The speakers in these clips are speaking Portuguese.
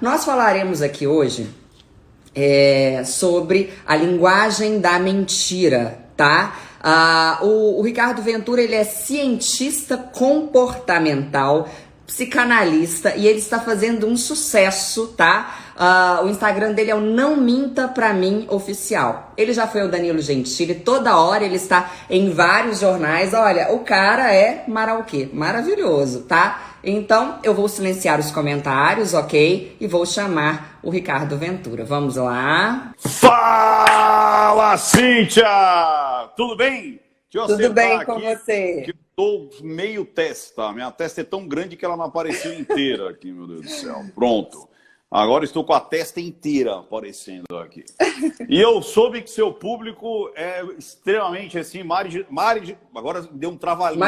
Nós falaremos aqui hoje sobre a linguagem da mentira, tá? O Ricardo Ventura, ele é cientista comportamental, psicanalista, e ele está fazendo um sucesso, tá? O Instagram dele é o Não Minta Pra Mim Oficial. Ele já foi o Danilo Gentili, toda hora ele está em vários jornais. Olha, o cara é maravilhoso, tá? Então, eu vou silenciar os comentários, ok? E vou chamar o Ricardo Ventura. Vamos lá. Fala, Cíntia! Tudo bem? Deixa eu Tudo bem aqui, com você? que eu tô meio testa. Minha testa é tão grande que ela não apareceu inteira aqui, meu Deus do céu. Pronto. Agora estou com a testa inteira aparecendo aqui. E eu soube que seu público é extremamente assim, agora deu um trava-língua.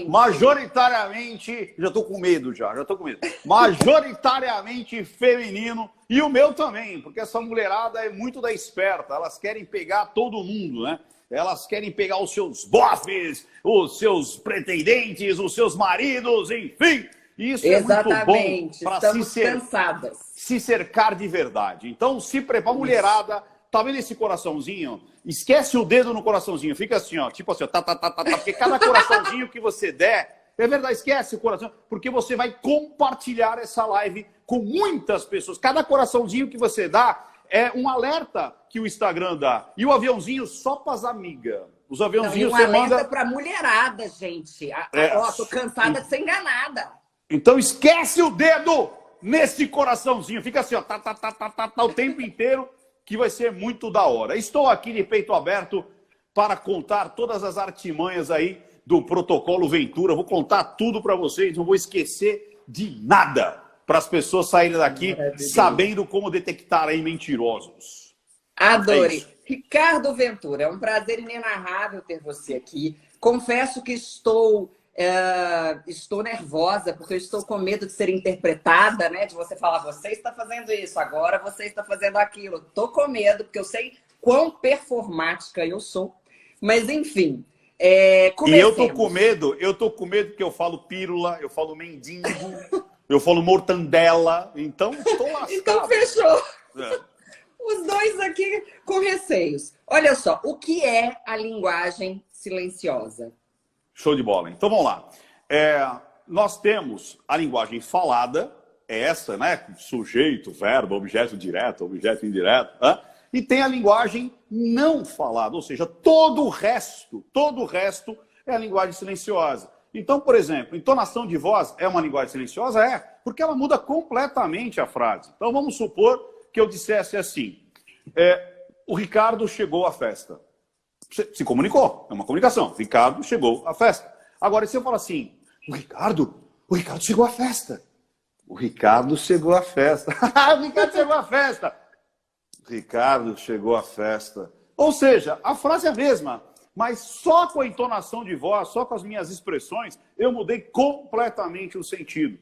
Majoritariamente, já estou com medo já estou com medo. Majoritariamente feminino, e o meu também, porque essa mulherada é muito da esperta, elas querem pegar todo mundo, né? Elas querem pegar os seus bofes, os seus pretendentes, os seus maridos, enfim. Isso Exatamente. É muito bom para cansadas. Se cercar de verdade. Então, se prepara, mulherada. Tá vendo esse coraçãozinho? Esquece o dedo no coraçãozinho. Fica assim, ó. Tipo assim, ó, porque cada coraçãozinho que você der, é verdade, esquece o coração, porque você vai compartilhar essa live com muitas pessoas. Cada coraçãozinho que você dá é um alerta que o Instagram dá. E o aviãozinho só para as amigas. Os aviãozinhos você manda... alerta para mulherada, gente. Tô cansada de ser enganada. Então esquece o dedo nesse coraçãozinho. Fica assim, ó, o tempo inteiro, que vai ser muito da hora. Estou aqui de peito aberto para contar todas as artimanhas aí do protocolo Ventura. Vou contar tudo para vocês, não vou esquecer de nada, para as pessoas saírem daqui sabendo como detectar aí mentirosos. Adorei. Ricardo Ventura, é um prazer inenarrável ter você aqui. Confesso que estou nervosa, porque eu estou com medo de ser interpretada, né? De você falar, você está fazendo isso, agora você está fazendo aquilo. Estou com medo, porque eu sei quão performática eu sou. Mas, enfim, comecemos. E eu tô com medo porque eu falo pílula, eu falo mendigo, eu falo mortandela, então estou lascado. Então, fechou. Os dois aqui com receios. Olha só, o que é a linguagem silenciosa? Show de bola. Então vamos lá. Nós temos a linguagem falada, essa, né? Sujeito, verbo, objeto direto, objeto indireto. Né? E tem a linguagem não falada, ou seja, todo o resto é a linguagem silenciosa. Então, por exemplo, entonação de voz é uma linguagem silenciosa? É, porque ela muda completamente a frase. Então vamos supor que eu dissesse assim, o Ricardo chegou à festa. Se comunicou, é uma comunicação. Ricardo chegou à festa. Agora, se eu falar assim, o Ricardo chegou à festa. O Ricardo chegou à festa. O Ricardo chegou à festa. Ricardo chegou à festa. Ou seja, a frase é a mesma, mas só com a entonação de voz, só com as minhas expressões, eu mudei completamente o sentido.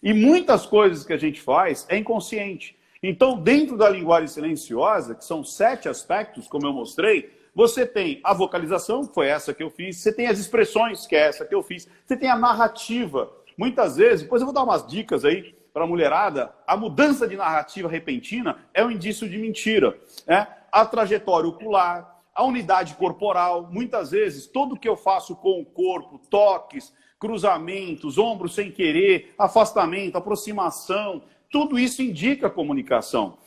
E muitas coisas que a gente faz é inconsciente. Então, dentro da linguagem silenciosa, que são 7 aspectos, como eu mostrei, você tem a vocalização, que foi essa que eu fiz. Você tem as expressões, que é essa que eu fiz. Você tem a narrativa. Muitas vezes, depois eu vou dar umas dicas aí para a mulherada, a mudança de narrativa repentina é um indício de mentira. Né? A trajetória ocular, a unidade corporal. Muitas vezes, tudo que eu faço com o corpo, toques, cruzamentos, ombros sem querer, afastamento, aproximação, tudo isso indica comunicação.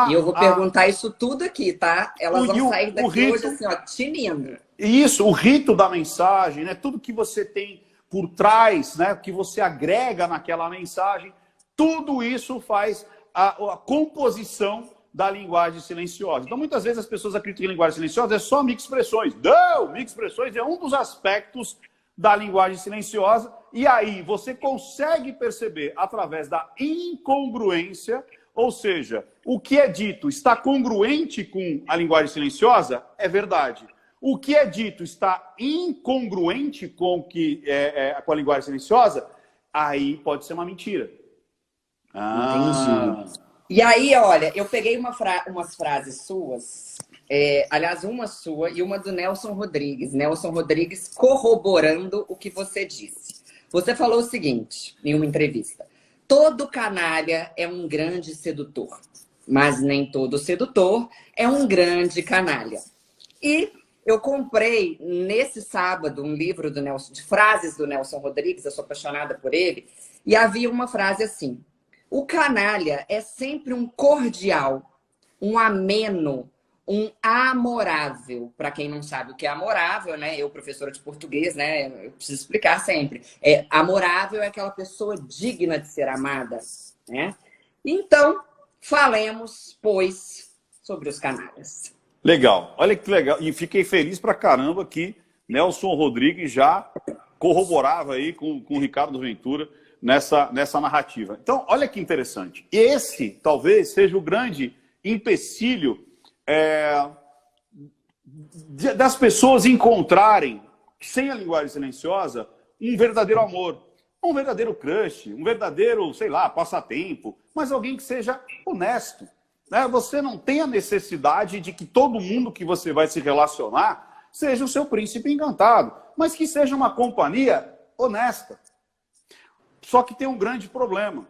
E eu vou perguntar isso tudo aqui, tá? Elas vão sair daqui hoje assim, ó, tinindo. Isso, o rito da mensagem, né? Tudo que você tem por trás, né? Que você agrega naquela mensagem, tudo isso faz a composição da linguagem silenciosa. Então, muitas vezes as pessoas acreditam que linguagem silenciosa é só microexpressões. Não, microexpressões é um dos aspectos da linguagem silenciosa. E aí você consegue perceber através da incongruência. Ou seja, o que é dito está congruente com a linguagem silenciosa? É verdade. O que é dito está incongruente com a linguagem silenciosa? Aí pode ser uma mentira. Entendi. E aí, olha, eu peguei umas frases suas, aliás, uma sua e uma do Nelson Rodrigues. Nelson Rodrigues corroborando o que você disse. Você falou o seguinte, em uma entrevista. todo canalha é um grande sedutor, mas nem todo sedutor é um grande canalha. E eu comprei nesse sábado um livro do Nelson, de frases do Nelson Rodrigues, eu sou apaixonada por ele, e havia uma frase assim: o canalha é sempre um cordial, um ameno, um amorável. Para quem não sabe o que é amorável, né? Eu, professora de português, né? Eu preciso explicar sempre. Amorável é aquela pessoa digna de ser amada, né? Então, falemos, pois, sobre os canalhas. Legal, olha que legal. E fiquei feliz pra caramba que Nelson Rodrigues já corroborava aí com o Ricardo Ventura nessa narrativa. Então, olha que interessante. Esse talvez seja o grande empecilho das pessoas encontrarem, sem a linguagem silenciosa, um verdadeiro amor, um verdadeiro crush, um verdadeiro, sei lá, passatempo, mas alguém que seja honesto. Né? Você não tem a necessidade de que todo mundo que você vai se relacionar seja o seu príncipe encantado, mas que seja uma companhia honesta. Só que tem um grande problema.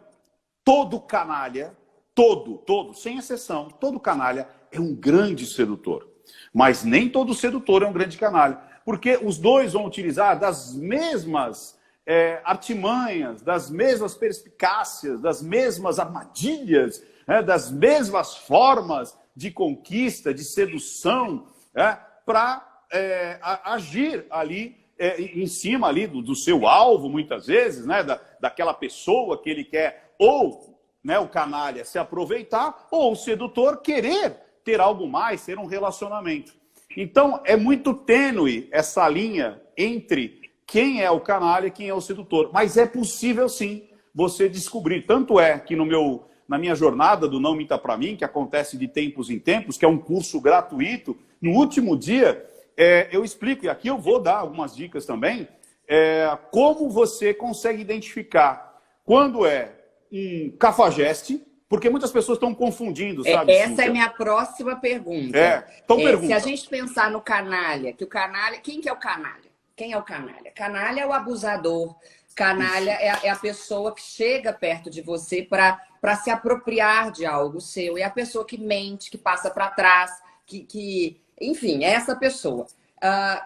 Todo canalha, todo, sem exceção, todo canalha é um grande sedutor. Mas nem todo sedutor é um grande canalha. Porque os dois vão utilizar das mesmas artimanhas, das mesmas perspicácias, das mesmas armadilhas, das mesmas formas de conquista, de sedução, para agir ali em cima ali do seu alvo, muitas vezes, né, daquela pessoa que ele quer, ou, né, o canalha se aproveitar, ou o sedutor querer ter algo mais, ter um relacionamento. Então, é muito tênue essa linha entre quem é o canalha e quem é o sedutor. Mas é possível, sim, você descobrir. Tanto é que na minha jornada do Não Minta Pra Mim, que acontece de tempos em tempos, que é um curso gratuito, no último dia, eu explico, e aqui eu vou dar algumas dicas também, como você consegue identificar quando é um cafajeste, porque muitas pessoas estão confundindo, sabe? Essa Cíntia? é a minha próxima pergunta. Então pergunta. Se a gente pensar no canalha, que o canalha... Quem que é o canalha? Quem é o canalha? Canalha é o abusador. Canalha é a pessoa que chega perto de você para se apropriar de algo seu. É a pessoa que mente, que passa para trás, enfim, é essa pessoa.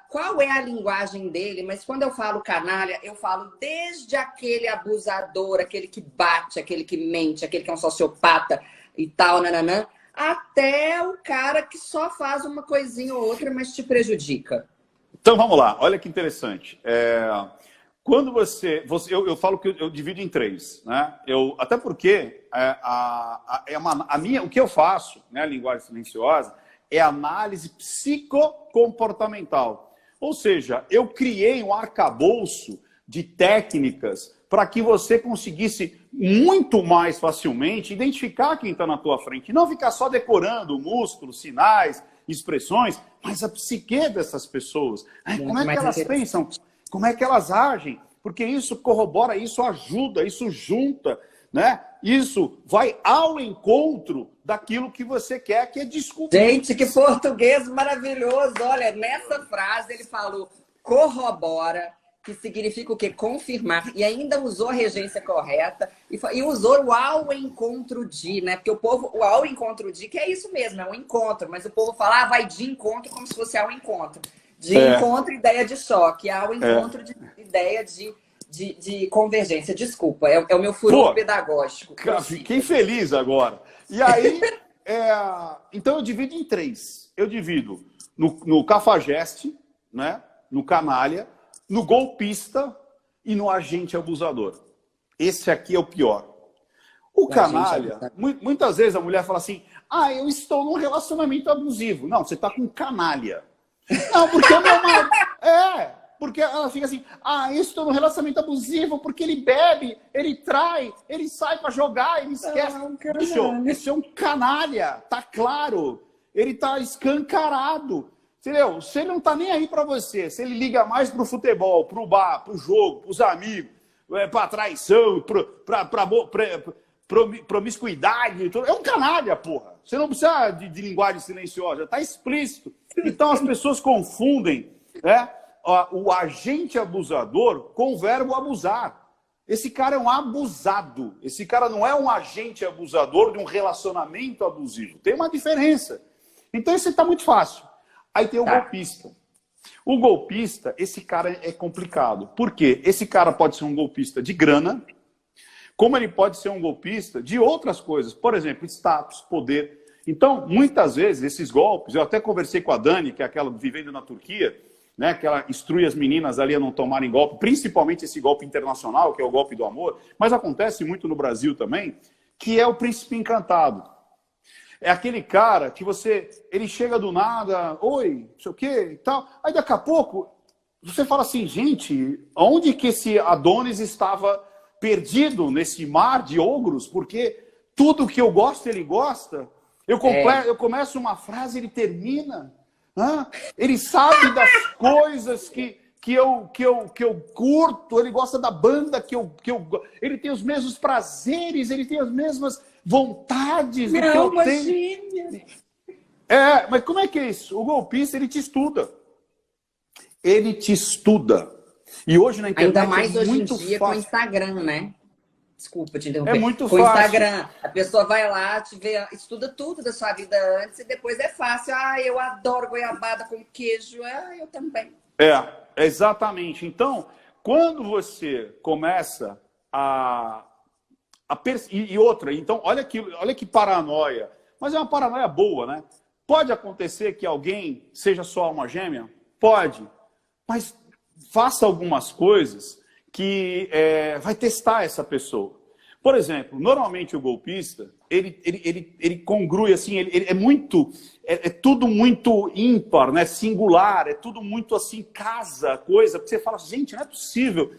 Qual é a linguagem dele? Mas quando eu falo canalha, eu falo desde aquele abusador, aquele que bate, aquele que mente, aquele que é um sociopata e tal, nananã, até o cara que só faz uma coisinha ou outra, mas te prejudica. Então vamos lá, olha que interessante. Quando eu falo que eu divido em três, né? Até porque o que eu faço, né, a linguagem silenciosa, é análise psicocomportamental. Ou seja, eu criei um arcabouço de técnicas para que você conseguisse muito mais facilmente identificar quem está na tua frente. Não ficar só decorando músculos, sinais, expressões, mas a psique dessas pessoas. Como é que elas pensam? Como é que elas agem? Porque isso corrobora, isso ajuda, isso junta, né? Isso vai ao encontro daquilo que você quer, que é descobrir. Gente, que português maravilhoso! Olha, nessa frase ele falou corrobora, que significa o quê? Confirmar. E ainda usou a regência correta e usou o ao encontro de, né? Porque o ao encontro de, que é isso mesmo, é um encontro. Mas o povo fala, vai de encontro como se fosse ao encontro. De encontro, ideia de choque. Ao encontro de ideia de convergência. Desculpa, é o meu furor pedagógico. Fiquei feliz agora. E aí, então eu divido em três. Eu divido no cafajeste, né? No canalha, no golpista e no agente abusador. Esse aqui é o pior. O canalha, muitas vezes a mulher fala assim, eu estou num relacionamento abusivo. Não, você está com canalha. Não, porque o meu marido... Porque ela fica assim, eu estou num relacionamento abusivo, porque ele bebe, ele trai, ele sai para jogar, ele esquece. Isso é um canalha, tá claro. Ele tá escancarado. Entendeu? Se ele não tá nem aí para você, se ele liga mais pro futebol, pro bar, pro jogo, pros amigos, pra traição, pra promiscuidade, é um canalha, porra. Você não precisa de linguagem silenciosa, tá explícito. Então as pessoas confundem, né, o agente abusador com o verbo abusar. Esse cara é um abusado. Esse cara não é um agente abusador de um relacionamento abusivo. Tem uma diferença. Então isso está muito fácil. Aí tem o golpista. O golpista, esse cara é complicado. Por quê? Esse cara pode ser um golpista de grana, como ele pode ser um golpista de outras coisas. Por exemplo, status, poder. Então, muitas vezes, esses golpes... Eu até conversei com a Dani, que é aquela vivendo na Turquia, né, que ela instrui as meninas ali a não tomarem golpe, principalmente esse golpe internacional, que é o golpe do amor, mas acontece muito no Brasil também, que é o príncipe encantado. É aquele cara que ele chega do nada, oi, não sei o quê e tal, aí daqui a pouco você fala assim, gente, onde que esse Adonis estava perdido nesse mar de ogros? Porque tudo que eu gosto, ele gosta. Eu começo uma frase, ele termina. Ele sabe das coisas que eu curto, ele gosta da banda ele tem os mesmos prazeres, ele tem as mesmas vontades do que eu tenho. Mas como é que é isso? O golpista, ele te estuda. Ele te estuda. E hoje na internet ainda mais hoje muito em dia fácil. com o Instagram, né? Desculpa te interromper. É muito com fácil. O Instagram, a pessoa vai lá, te vê, estuda tudo da sua vida antes e depois é fácil. Eu adoro goiabada com queijo. Eu também. Exatamente. Então, quando você começa e outra, então, olha que paranoia. Mas é uma paranoia boa, né? Pode acontecer que alguém seja sua alma gêmea? Pode. Mas faça algumas coisas que vai testar essa pessoa. Por exemplo, normalmente o golpista, ele congrui assim, ele é tudo muito ímpar, né? Singular, é tudo muito assim, coisa, porque você fala, gente, não é possível.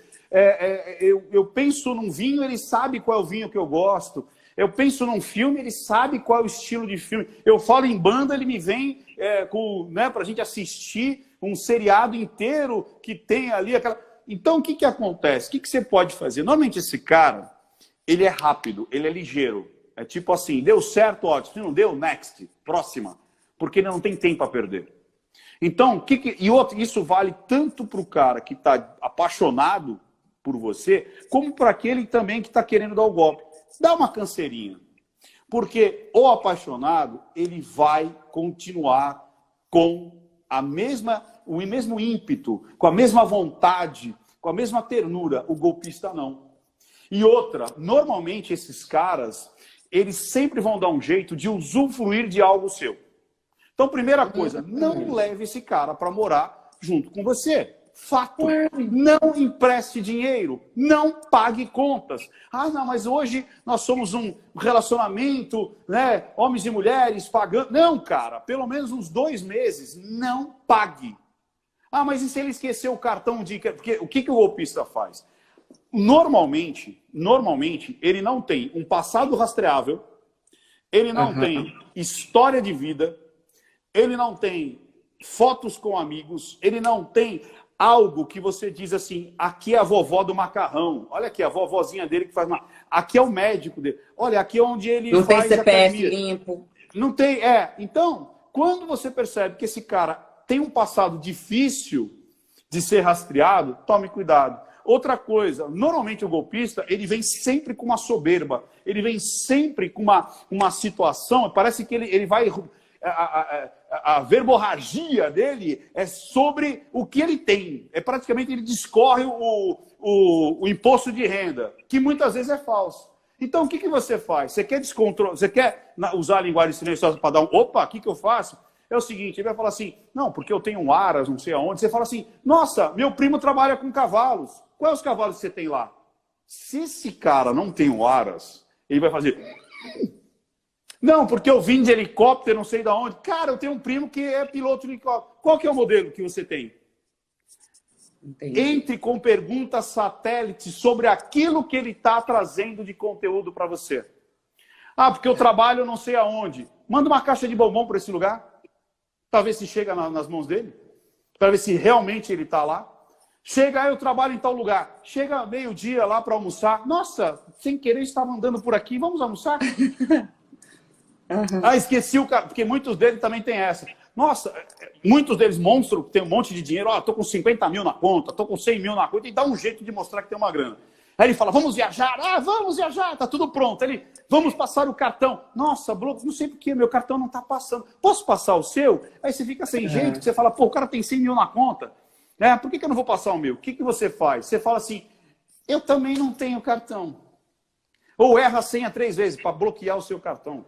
Eu penso num vinho, ele sabe qual é o vinho que eu gosto. Eu penso num filme, ele sabe qual é o estilo de filme. Eu falo em banda, ele me vem pra gente assistir um seriado inteiro que tem ali aquela... Então, o que acontece? O que você pode fazer? Normalmente esse cara, ele é rápido, ele é ligeiro. É tipo assim, deu certo, ótimo. Se não deu, next, próxima. Porque ele não tem tempo a perder. Então, isso vale tanto para o cara que está apaixonado por você, como para aquele também que está querendo dar o golpe. Dá uma canseirinha. Porque o apaixonado, ele vai continuar com o mesmo ímpeto, com a mesma vontade, com a mesma ternura. O golpista não. E outra, normalmente esses caras, eles sempre vão dar um jeito de usufruir de algo seu. Então, primeira coisa, não leve esse cara para morar junto com você. Fato. Não empreste dinheiro. Não pague contas. Não, mas hoje nós somos um relacionamento, né? Homens e mulheres pagando. Não, cara. Pelo menos uns 2 meses. Não pague. Mas e se ele esqueceu o cartão de... Porque, o que o golpista faz? Normalmente, ele não tem um passado rastreável. Ele não tem história de vida. Ele não tem fotos com amigos. Ele não tem... algo que você diz assim, aqui é a vovó do macarrão. Olha aqui, a vovozinha dele que faz... Aqui é o médico dele. Olha, aqui é onde ele não faz tem CPF limpo. Não tem, Então, quando você percebe que esse cara tem um passado difícil de ser rastreado, tome cuidado. Outra coisa, normalmente o golpista, ele vem sempre com uma soberba. Ele vem sempre com uma situação, parece que ele vai... A verborragia dele é sobre o que ele tem. Praticamente ele discorre o imposto de renda, que muitas vezes é falso. Então, o que você faz? Você quer Você quer usar a linguagem silenciosa para dar um... Opa, o que eu faço? É o seguinte, ele vai falar assim, não, porque eu tenho um aras, não sei aonde. Você fala assim, nossa, meu primo trabalha com cavalos. Quais os cavalos que você tem lá? Se esse cara não tem um aras, ele vai fazer... Não, porque eu vim de helicóptero, não sei de onde. Cara, eu tenho um primo que é piloto de helicóptero. Qual que é o modelo que você tem? Entendi. Entre com perguntas satélite sobre aquilo que ele está trazendo de conteúdo para você. Porque eu trabalho não sei aonde. Manda uma caixa de bombom para esse lugar. Para ver se chega nas mãos dele. Para ver se realmente ele está lá. Chega, eu trabalho em tal lugar. Chega meio-dia lá para almoçar. Nossa, sem querer estava andando por aqui. Vamos almoçar? Esqueci o cara, porque muitos deles também tem essa. Nossa, muitos deles monstro, que tem um monte de dinheiro. Tô com 50 mil na conta, tô com 100 mil na conta, e dá um jeito de mostrar que tem uma grana. Aí ele fala, vamos viajar? Ah, vamos viajar, tá tudo pronto. Ele, vamos passar o cartão. Nossa, Bloco, não sei porquê, meu cartão não tá passando. Posso passar o seu? Aí você fica sem jeito, você fala, pô, o cara tem 100 mil na conta. Por que eu não vou passar o meu? O que você faz? Você fala assim, eu também não tenho cartão. Ou erra a senha 3 vezes para bloquear o seu cartão.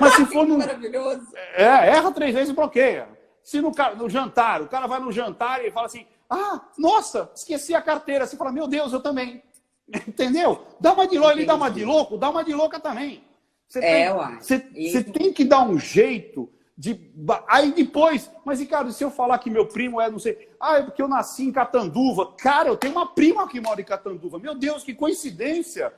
Mas se for no... Maravilhoso. erra 3 vezes e bloqueia. Se no jantar, o cara vai no jantar e fala assim, ah, nossa, esqueci a carteira. Você fala, meu Deus, eu também. Entendeu? Dá uma de louco, ele dá uma de louco, dá uma de louca também. Você tem que dar um jeito de... Aí depois, mas Ricardo, se eu falar que meu primo é, não sei... Ah, é porque eu nasci em Catanduva. Cara, eu tenho uma prima que mora em Catanduva. Meu Deus, que coincidência.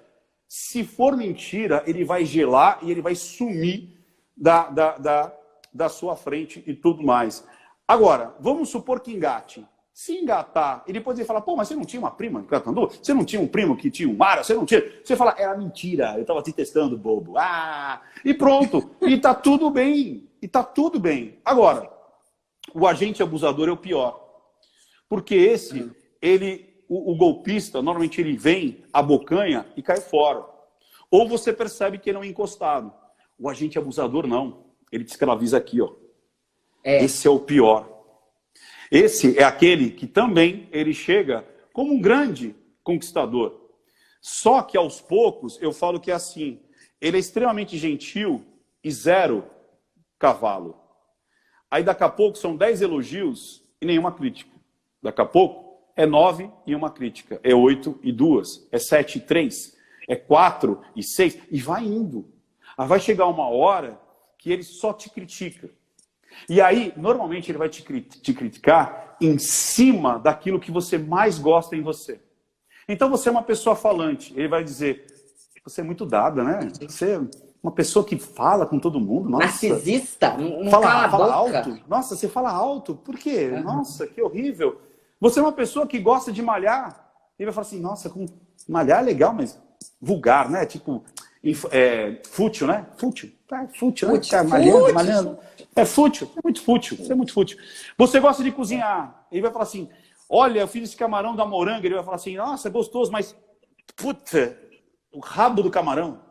Se for mentira, ele vai gelar e ele vai sumir da sua frente e tudo mais. Agora, vamos supor que engate. Se engatar, e depois ele fala, pô, mas você não tinha uma prima em Catanduva? Você não tinha um primo que tinha um Mara? Você não tinha? Você fala, era mentira, eu estava te testando, bobo. Ah, e pronto. E tá tudo bem. E tá tudo bem. Agora, o agente abusador é o pior. Porque esse, o golpista, normalmente ele vem, abocanha e cai fora. Ou você percebe que ele é um encostado. O agente abusador não. Ele te escraviza aqui, ó. Esse é o pior. Esse é aquele que também ele chega como um grande conquistador. Só que aos poucos eu falo que é assim. Ele é extremamente gentil e 0 cavalo. Aí daqui a pouco são 10 elogios e nenhuma crítica. Daqui a pouco é 9 e uma crítica. É 8 e 2. É 7 e 3. É 4 e 6. E vai indo. Aí vai chegar uma hora que ele só te critica. E aí, normalmente, ele vai te criticar em cima daquilo que você mais gosta em você. Então, você é uma pessoa falante. Ele vai dizer, você é muito dada, né? Você é uma pessoa que fala com todo mundo. Nossa. Narcisista? Não fala alto. Nossa, você fala alto. Por quê? Nossa, que horrível. Você é uma pessoa que gosta de malhar. Ele vai falar assim, nossa, malhar é legal, mas vulgar, né? Tipo... fútil, né? Fútil, né? Tá malhando. É fútil, é muito fútil, é muito fútil. Você gosta de cozinhar, ele vai falar assim, olha, eu fiz esse camarão da moranga, ele vai falar assim, nossa, é gostoso, mas, puta, o rabo do camarão,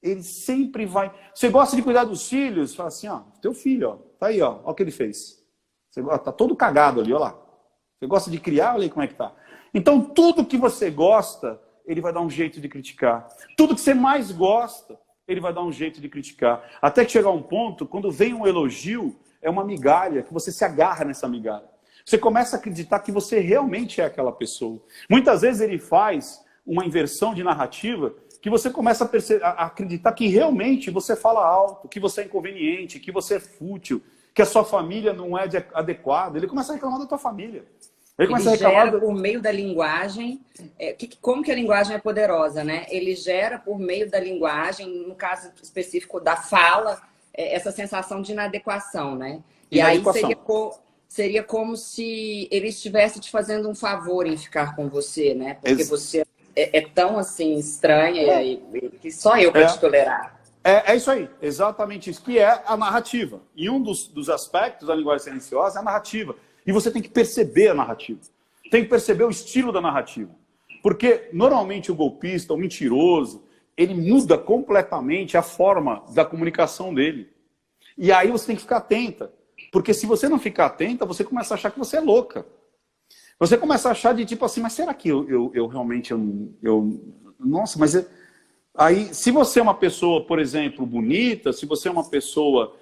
ele sempre vai... Você gosta de cuidar dos filhos, fala assim, ó, teu filho, ó, tá aí, ó o que ele fez. Você tá todo cagado ali, ó lá. Você gosta de criar, olha aí como é que tá. Então, tudo que você gosta... ele vai dar um jeito de criticar. Tudo que você mais gosta, ele vai dar um jeito de criticar. Até que chegar um ponto, quando vem um elogio, é uma migalha, que você se agarra nessa migalha. Você começa a acreditar que você realmente é aquela pessoa. Muitas vezes ele faz uma inversão de narrativa, que você começa a acreditar que realmente você fala alto, que você é inconveniente, que você é fútil, que a sua família não é adequada. Ele começa a reclamar da tua família. Ele gera por meio da linguagem, como que a linguagem é poderosa, né? Ele gera por meio da linguagem, no caso específico da fala, essa sensação de inadequação, né? E aí seria como se ele estivesse te fazendo um favor em ficar com você, né? Porque você é tão assim estranha que só eu para te tolerar. É isso aí, exatamente isso, que é a narrativa. E um dos aspectos da linguagem silenciosa é a narrativa. E você tem que perceber a narrativa. Tem que perceber o estilo da narrativa. Porque, normalmente, o golpista, o mentiroso, ele muda completamente a forma da comunicação dele. E aí você tem que ficar atenta. Porque se você não ficar atenta, você começa a achar que você é louca. Você começa a achar de tipo assim, mas será que eu realmente... nossa, mas... Aí, se você é uma pessoa, por exemplo, bonita, se você é uma pessoa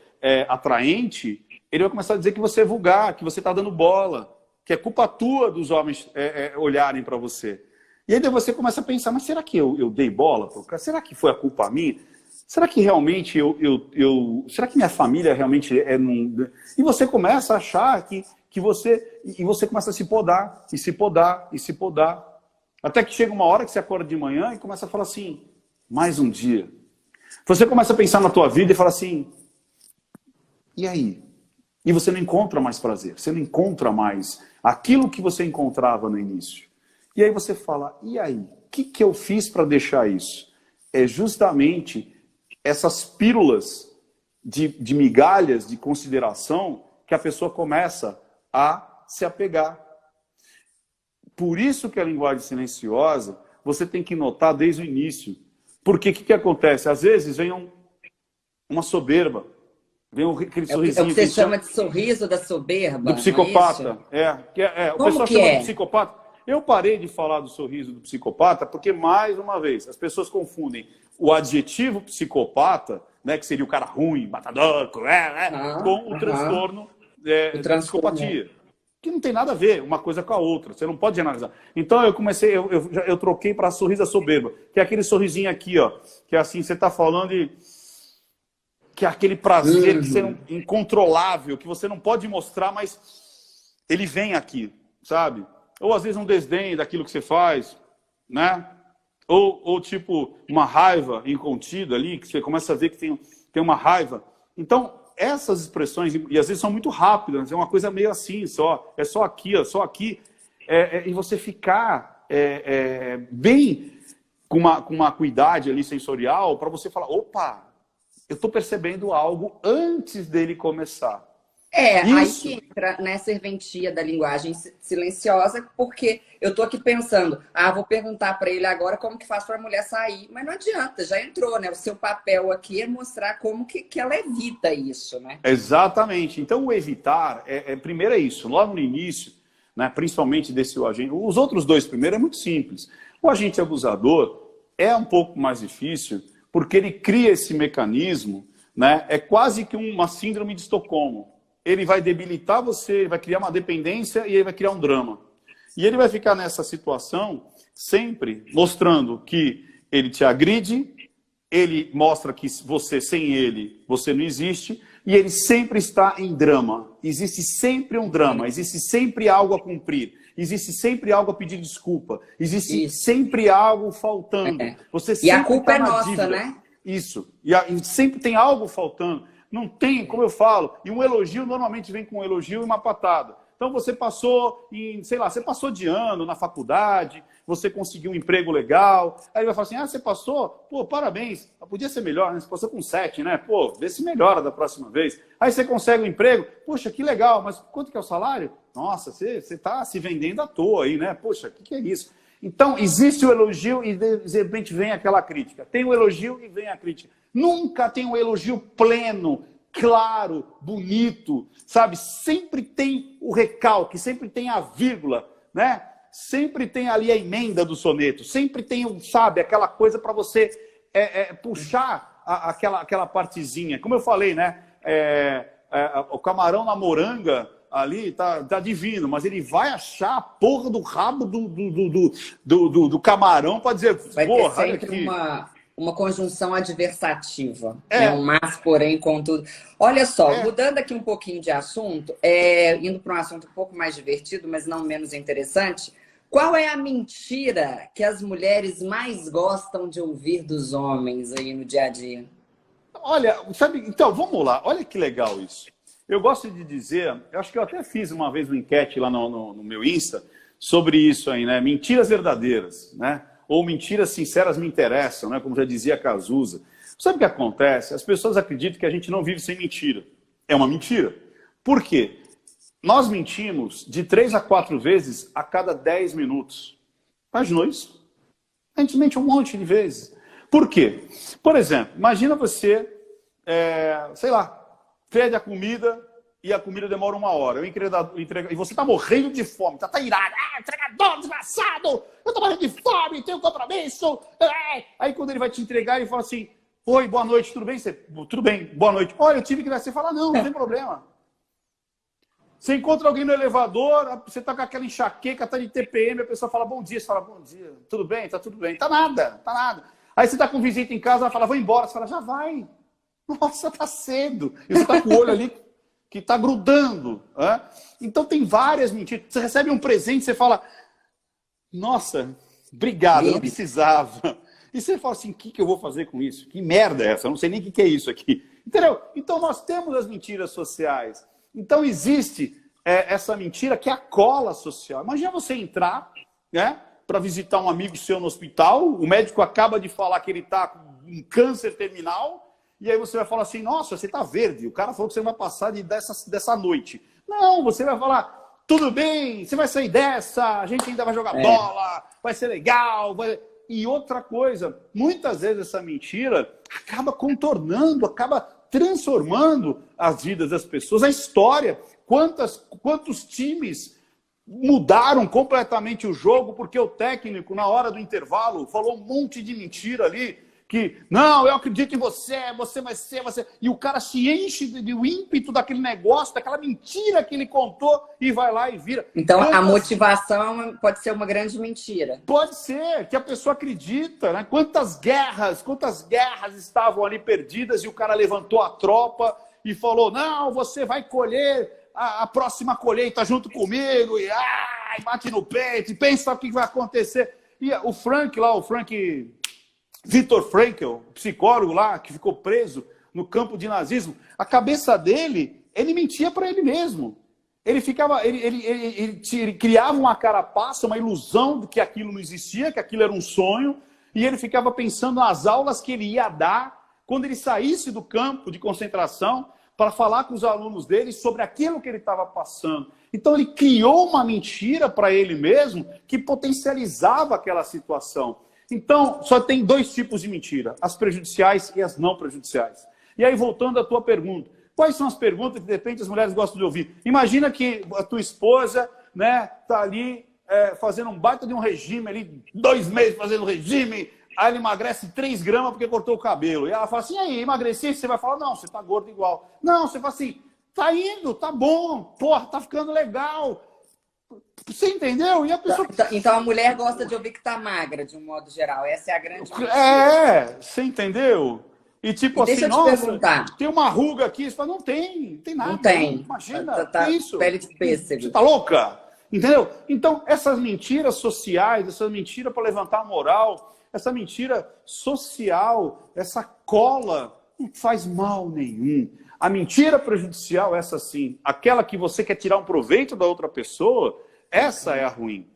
atraente... ele vai começar a dizer que você é vulgar, que você está dando bola, que é culpa tua dos homens olharem para você. E aí você começa a pensar, mas será que eu dei bola pro cara? Será que foi a culpa minha? Será que realmente será que minha família realmente E você começa a achar que você... E você começa a se podar, e se podar, e se podar. Até que chega uma hora que você acorda de manhã e começa a falar assim, mais um dia. Você começa a pensar na tua vida e fala assim, e aí? E você não encontra mais prazer, você não encontra mais aquilo que você encontrava no início. E aí você fala, e aí? O que eu fiz para deixar isso? É justamente essas pílulas de migalhas de consideração que a pessoa começa a se apegar. Por isso que a linguagem silenciosa, você tem que notar desde o início. Porque o que acontece? Às vezes vem uma soberba, vem aquele sorrisinho. É o que você chama de sorriso da soberba, do psicopata. O pessoal chama de psicopata. Eu parei de falar do sorriso do psicopata porque, mais uma vez, as pessoas confundem o adjetivo psicopata, né, que seria o cara ruim, matador, com o transtorno da psicopatia. Que não tem nada a ver uma coisa com a outra. Você não pode generalizar. Então eu troquei para sorriso da soberba, que é aquele sorrisinho aqui, ó, que é assim, você está falando de... que é aquele prazer que você incontrolável, que você não pode mostrar, mas ele vem aqui, sabe? Ou às vezes um desdém daquilo que você faz, né? Ou tipo uma raiva incontida ali, que você começa a ver que tem uma raiva. Então, essas expressões, e às vezes são muito rápidas, é uma coisa meio assim, é só aqui, ó, só aqui. E você ficar bem com uma acuidade ali sensorial para você falar, opa, eu estou percebendo algo antes dele começar. Aí que entra nessa serventia da linguagem silenciosa, porque eu estou aqui pensando, vou perguntar para ele agora como que faz para a mulher sair. Mas não adianta, já entrou, né? O seu papel aqui é mostrar como que ela evita isso, né? Exatamente. Então, o evitar, primeiro é isso. Logo no início, né, principalmente desse agente, os outros dois primeiro é muito simples. O agente abusador é um pouco mais difícil, porque ele cria esse mecanismo, né? É quase que uma síndrome de Estocolmo. Ele vai debilitar você, vai criar uma dependência e ele vai criar um drama. E ele vai ficar nessa situação sempre mostrando que ele te agride, ele mostra que você, sem ele, você não existe, e ele sempre está em drama. Existe sempre um drama, existe sempre algo a cumprir, existe sempre algo a pedir desculpa, existe sempre algo faltando. Você sempre e a culpa tá na nossa, dívida. né? Isso. E sempre tem algo faltando. Não tem, como eu falo, e um elogio normalmente vem com um elogio e uma patada. Então você passou você passou de ano na faculdade, você conseguiu um emprego legal, aí ele vai falar assim, você passou? Pô, parabéns, podia ser melhor, né? Você passou com 7, né? Pô, vê se melhora da próxima vez. Aí você consegue um emprego, poxa, que legal, mas quanto que é o salário? Nossa, você está se vendendo à toa aí, né? Poxa, o que é isso? Então, existe o elogio e de repente vem aquela crítica. Tem o elogio e vem a crítica. Nunca tem um elogio pleno, claro, bonito, sabe? Sempre tem o recalque, sempre tem a vírgula, né? Sempre tem ali a emenda do soneto, sempre tem, sabe, aquela coisa para você puxar aquela partezinha. Como eu falei, né? O camarão na moranga ali tá divino, mas ele vai achar a porra do rabo do camarão para dizer, vai porra, ter sempre uma conjunção adversativa, né? Um mas, porém, contudo. Olha só, mudando aqui um pouquinho de assunto, indo para um assunto um pouco mais divertido, mas não menos interessante, qual é a mentira que as mulheres mais gostam de ouvir dos homens aí no dia a dia? Olha, sabe, então, vamos lá, olha que legal isso. Eu gosto de dizer, eu acho que eu até fiz uma vez uma enquete lá no meu Insta sobre isso aí, né? Mentiras verdadeiras, né? Ou mentiras sinceras me interessam, né? Como já dizia Cazuza. Sabe o que acontece? As pessoas acreditam que a gente não vive sem mentira. É uma mentira. Por quê? Nós mentimos de 3 a 4 vezes a cada 10 minutos. Imaginou isso? A gente mente um monte de vezes. Por quê? Por exemplo, imagina você, sei lá, pede a comida e a comida demora 1 hora. E você está morrendo de fome, está irado. Entregador desgraçado! Eu estou morrendo de fome, tenho compromisso. Aí quando ele vai te entregar, ele fala assim, oi, boa noite, tudo bem? Tudo bem, boa noite. Olha, eu tive que você fala, não tem problema. Você encontra alguém no elevador, você está com aquela enxaqueca, está de TPM, a pessoa fala bom dia, você fala bom dia, tudo bem, está tudo bem. Tá nada. Aí você está com visita em casa, ela fala, vou embora, você fala, já vai. Nossa, tá cedo. E você está com o olho ali que está grudando. Né? Então tem várias mentiras. Você recebe um presente, você fala, nossa, obrigado, eu não precisava. E você fala assim, o que eu vou fazer com isso? Que merda é essa? Eu não sei nem o que é isso aqui. Entendeu? Então nós temos as mentiras sociais. Então existe essa mentira que é a cola social. Imagina você entrar, né, para visitar um amigo seu no hospital, o médico acaba de falar que ele está com um câncer terminal, e aí você vai falar assim, nossa, você está verde, o cara falou que você vai passar dessa noite. Não, você vai falar, tudo bem, você vai sair dessa, a gente ainda vai jogar bola, vai ser legal. E outra coisa, muitas vezes essa mentira acaba contornando, acaba transformando as vidas das pessoas, a história. Quantos times mudaram completamente o jogo porque o técnico, na hora do intervalo, falou um monte de mentira ali, que, não, eu acredito em você, você vai ser, você... E o cara se enche do ímpeto daquele negócio, daquela mentira que ele contou, e vai lá e vira. Então, a motivação pode ser uma grande mentira. Pode ser, que a pessoa acredita, né? Quantas guerras estavam ali perdidas, e o cara levantou a tropa e falou, não, você vai colher a próxima colheita junto comigo, e bate no peito, e pensa o que vai acontecer. E o Frank Viktor Frankl, psicólogo lá, que ficou preso no campo de nazismo, a cabeça dele, ele mentia para ele mesmo. Ele criava uma carapaça, uma ilusão de que aquilo não existia, que aquilo era um sonho, e ele ficava pensando nas aulas que ele ia dar quando ele saísse do campo de concentração para falar com os alunos dele sobre aquilo que ele estava passando. Então ele criou uma mentira para ele mesmo que potencializava aquela situação. Então, só tem dois tipos de mentira, as prejudiciais e as não prejudiciais. E aí, voltando à tua pergunta, quais são as perguntas que, de repente, as mulheres gostam de ouvir? Imagina que a tua esposa, né, tá ali fazendo um baita de um regime, ali, 2 meses fazendo regime, aí ele emagrece 3 gramas porque cortou o cabelo. E ela fala assim, e aí, emagreci? Você vai falar, não, você tá gordo igual. Não, você fala assim, tá indo, tá bom, porra, tá ficando legal. Você entendeu? E a pessoa... Então a mulher gosta de ouvir que tá magra, de um modo geral. Essa é a grande mentira. Você entendeu? E tipo assim, deixa eu te perguntar. Tem uma ruga aqui. Você fala, não tem nada. Não tem. Imagina, tá isso. Pele de pêssego. Você tá louca? Entendeu? Então, essas mentiras sociais, essa mentira para levantar a moral, essa mentira social, essa cola, não faz mal nenhum. A mentira prejudicial, essa sim, aquela que você quer tirar um proveito da outra pessoa, essa é a ruim,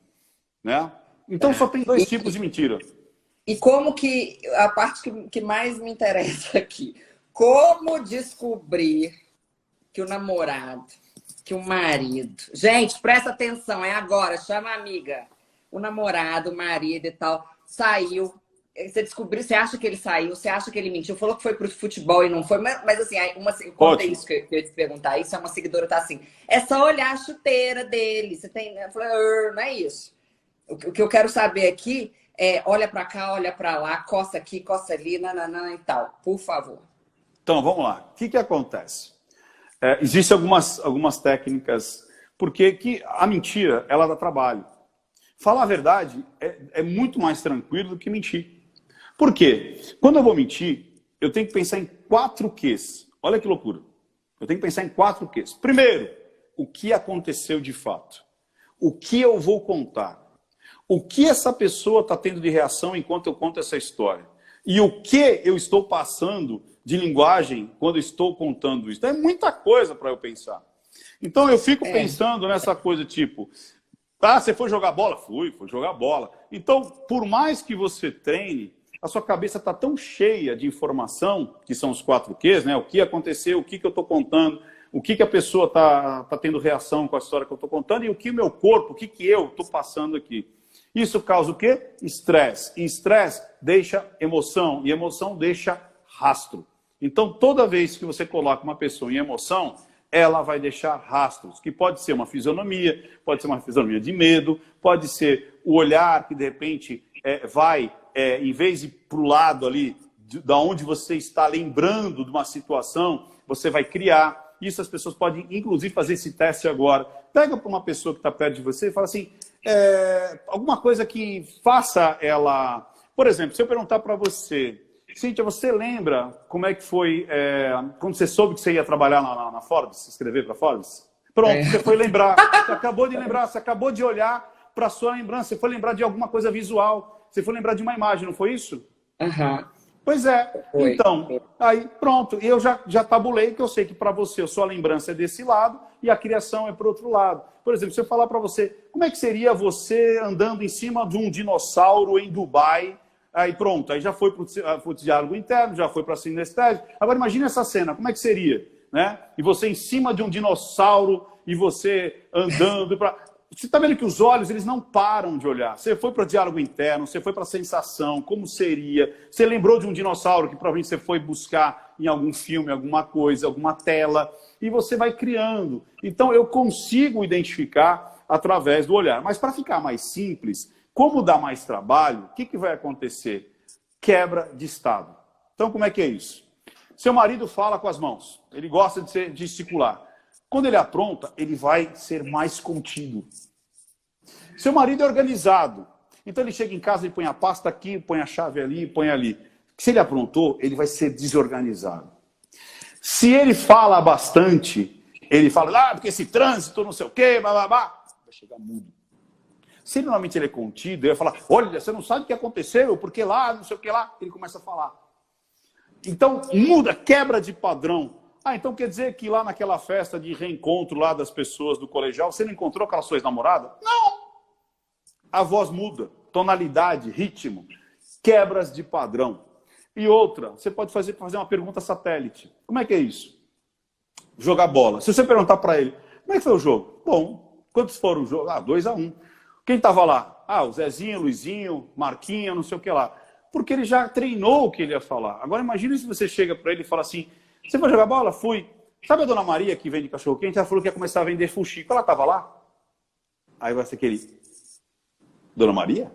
né? Então só tem 2 tipos de mentira. E como que, a parte que mais me interessa aqui, como descobrir que o namorado, que o marido... Gente, presta atenção, é agora, chama a amiga. O namorado, o marido e tal, saiu... Você descobriu, você acha que ele saiu, você acha que ele mentiu, falou que foi pro futebol e não foi, mas assim, conta isso que eu ia te perguntar, isso é uma seguidora, tá assim, é só olhar a chuteira dele, você tem, eu falei, não é isso. O que eu quero saber aqui é, olha pra cá, olha pra lá, coça aqui, coça ali, nananã e tal, por favor. Então, vamos lá, o que acontece? Existem algumas técnicas, porque a mentira, ela dá trabalho. Falar a verdade é muito mais tranquilo do que mentir. Por quê? Quando eu vou mentir, eu tenho que pensar em 4 Qs. Olha que loucura. Eu tenho que pensar em 4 Qs. Primeiro, o que aconteceu de fato? O que eu vou contar? O que essa pessoa está tendo de reação enquanto eu conto essa história? E o que eu estou passando de linguagem quando eu estou contando isso? Então, é muita coisa para eu pensar. Então, eu fico pensando nessa coisa tipo... você foi jogar bola? Fui jogar bola. Então, por mais que você treine, a sua cabeça está tão cheia de informação, que são os 4 Qs, né? O que aconteceu, o que eu estou contando, o que a pessoa está tendo reação com a história que eu estou contando e o que o meu corpo, o que eu estou passando aqui. Isso causa o quê? Estresse. E estresse deixa emoção, e emoção deixa rastro. Então, toda vez que você coloca uma pessoa em emoção, ela vai deixar rastros, que pode ser uma fisionomia, pode ser uma fisionomia de medo, pode ser o olhar que, de repente, em vez de ir para o lado ali, da onde você está lembrando de uma situação, você vai criar. Isso as pessoas podem, inclusive, fazer esse teste agora. Pega para uma pessoa que está perto de você e fala assim, alguma coisa que faça ela... Por exemplo, se eu perguntar para você... Cíntia, você lembra como é que foi quando você soube que você ia trabalhar na Forbes, escrever para a Forbes? Pronto, você foi lembrar, você acabou de lembrar, você acabou de olhar para a sua lembrança, você foi lembrar de alguma coisa visual, você foi lembrar de uma imagem, não foi isso? Uhum. Pois é, então, aí pronto, eu já tabulei que eu sei que para você a sua lembrança é desse lado e a criação é para o outro lado. Por exemplo, se eu falar para você, como é que seria você andando em cima de um dinossauro em Dubai? Aí pronto, aí já foi para o diálogo interno, já foi para a sinestésia. Agora imagine essa cena, como é que seria? Né? E você em cima de um dinossauro e você andando para... Você está vendo que os olhos, eles não param de olhar. Você foi para o diálogo interno, você foi para a sensação, como seria. Você lembrou de um dinossauro que provavelmente você foi buscar em algum filme, alguma coisa, alguma tela, e você vai criando. Então, eu consigo identificar através do olhar. Mas para ficar mais simples, como dá mais trabalho, o que vai acontecer? Quebra de estado. Então, como é que é isso? Seu marido fala com as mãos, ele gosta de gesticular. Quando ele apronta, ele vai ser mais contido. Seu marido é organizado. Então ele chega em casa e põe a pasta aqui, põe a chave ali, põe ali. Se ele aprontou, ele vai ser desorganizado. Se ele fala bastante, ele fala, porque esse trânsito, não sei o quê, blá, vai chegar mudo. Se normalmente ele é contido, ele vai falar, olha, você não sabe o que aconteceu, porque lá, não sei o que lá, ele começa a falar. Então muda, quebra de padrão. Então quer dizer que lá naquela festa de reencontro lá das pessoas do colegial, você não encontrou aquela sua ex-namorada? Não! A voz muda, tonalidade, ritmo, quebras de padrão. E outra, você pode fazer uma pergunta satélite. Como é que é isso? Jogar bola. Se você perguntar para ele, como é que foi o jogo? Bom, quantos foram o jogo? 2-1. Quem estava lá? O Zezinho, Luizinho, Marquinha, não sei o que lá. Porque ele já treinou o que ele ia falar. Agora imagine se você chega para ele e fala assim, você vai jogar bola? Fui. Sabe a dona Maria que vende cachorro-quente? Ela falou que ia começar a vender fuxico. Ela estava lá? Aí vai ser aquele... Dona Maria?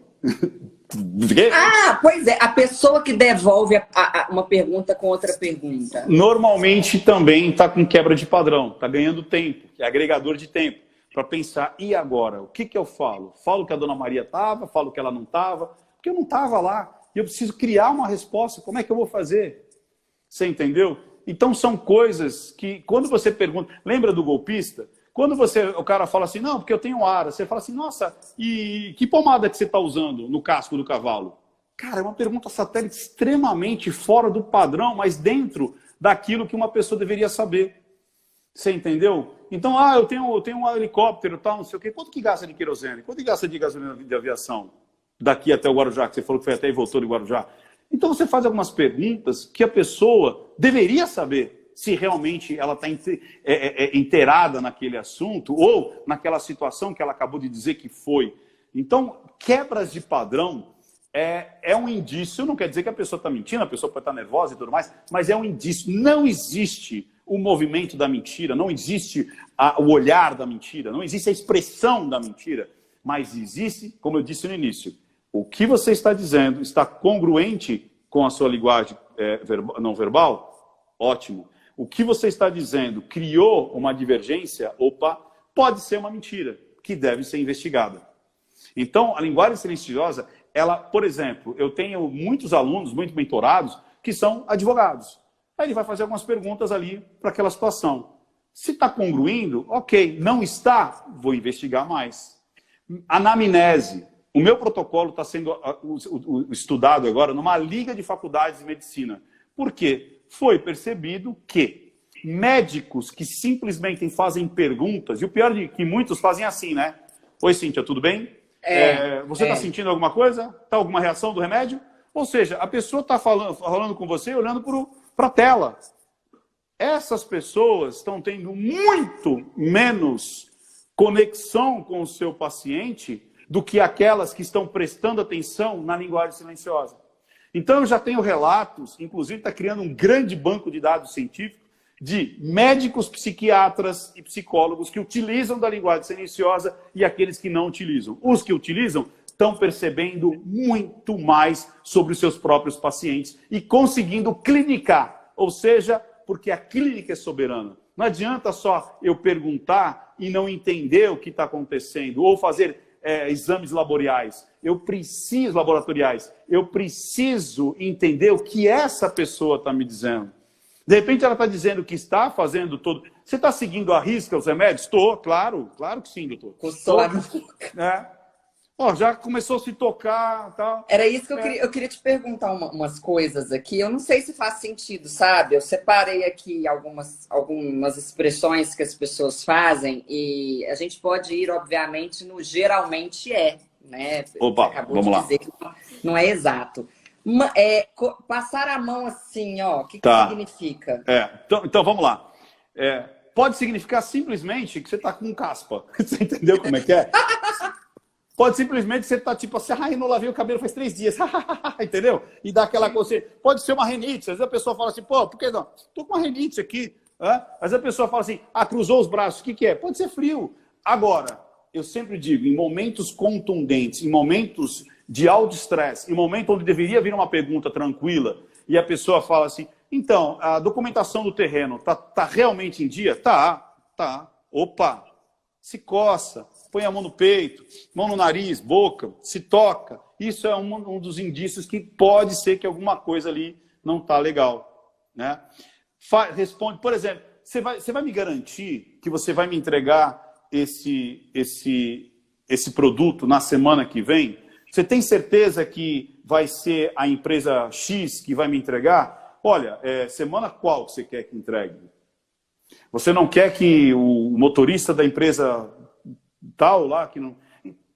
Pois é. A pessoa que devolve uma pergunta com outra pergunta. Normalmente também está com quebra de padrão. Está ganhando tempo. Que é agregador de tempo. Para pensar, e agora? O que eu falo? Falo que a Dona Maria estava? Falo que ela não estava? Porque eu não estava lá. E eu preciso criar uma resposta. Como é que eu vou fazer? Você entendeu? Então são coisas que, quando você pergunta... Lembra do golpista? Quando o cara fala assim, não, porque eu tenho ara. Você fala assim, nossa, e que pomada que você está usando no casco do cavalo? Cara, é uma pergunta satélite extremamente fora do padrão, mas dentro daquilo que uma pessoa deveria saber. Você entendeu? Então, eu tenho um helicóptero, tal, não sei o quê. Quanto que gasta de querosene? Quanto que gasta de gasolina de aviação? Daqui até o Guarujá, que você falou que foi até e voltou de Guarujá. Então você faz algumas perguntas que a pessoa deveria saber se realmente ela está inteirada naquele assunto ou naquela situação que ela acabou de dizer que foi. Então, quebras de padrão é um indício, não quer dizer que a pessoa está mentindo, a pessoa pode estar nervosa e tudo mais, mas é um indício. Não existe o movimento da mentira, não existe o olhar da mentira, não existe a expressão da mentira, mas existe, como eu disse no início, o que você está dizendo está congruente com a sua linguagem não verbal? Ótimo. O que você está dizendo criou uma divergência? Opa, pode ser uma mentira, que deve ser investigada. Então, a linguagem silenciosa, ela, por exemplo, eu tenho muitos alunos, muito mentorados, que são advogados. Aí ele vai fazer algumas perguntas ali para aquela situação. Se está congruindo, ok. Não está, vou investigar mais. Anamnese. O meu protocolo está sendo estudado agora numa liga de faculdades de medicina. Por quê? Foi percebido que médicos que simplesmente fazem perguntas, e o pior é que muitos fazem assim, né? Oi, Cíntia, tudo bem? Você está sentindo alguma coisa? Está alguma reação do remédio? Ou seja, a pessoa está falando com você olhando para a tela. Essas pessoas estão tendo muito menos conexão com o seu paciente do que aquelas que estão prestando atenção na linguagem silenciosa. Então eu já tenho relatos, inclusive está criando um grande banco de dados científicos, de médicos, psiquiatras e psicólogos que utilizam da linguagem silenciosa e aqueles que não utilizam. Os que utilizam estão percebendo muito mais sobre os seus próprios pacientes e conseguindo clinicar, ou seja, porque a clínica é soberana. Não adianta só eu perguntar e não entender o que está acontecendo, ou fazer exames laboratoriais. Eu preciso entender o que essa pessoa está me dizendo. De repente ela está dizendo que está fazendo todo... Você está seguindo à risca os remédios? Estou, claro que sim, doutor. Já começou a se tocar, tal. Era isso que eu queria te perguntar umas coisas aqui. Eu não sei se faz sentido, sabe? Eu separei aqui algumas expressões que as pessoas fazem e a gente pode ir, obviamente, no geralmente né? Opa, vamos lá. Dizer que não é exato. Passar a mão assim, ó, o que significa? Então vamos lá. pode significar simplesmente que você está com caspa. Você entendeu como é que é? Pode simplesmente você estar tipo assim, ai, não lavei o cabelo faz 3 dias. Entendeu? E dá aquela coisa. Pode ser uma renite. Às vezes a pessoa fala assim, pô, por que não? Estou com uma renite aqui. Às vezes a pessoa fala assim, cruzou os braços. O que é? Pode ser frio. Agora, eu sempre digo, em momentos contundentes, em momentos de alto estresse, em momentos onde deveria vir uma pergunta tranquila, e a pessoa fala assim, então, a documentação do terreno tá realmente em dia? Tá. Opa, se coça, põe a mão no peito, mão no nariz, boca, se toca. Isso é um dos indícios que pode ser que alguma coisa ali não tá legal, né? Responde, por exemplo, você vai me garantir que você vai me entregar esse produto na semana que vem? Você tem certeza que vai ser a empresa X que vai me entregar? Olha, semana qual que você quer que entregue? Você não quer que o motorista da empresa tal lá, que não...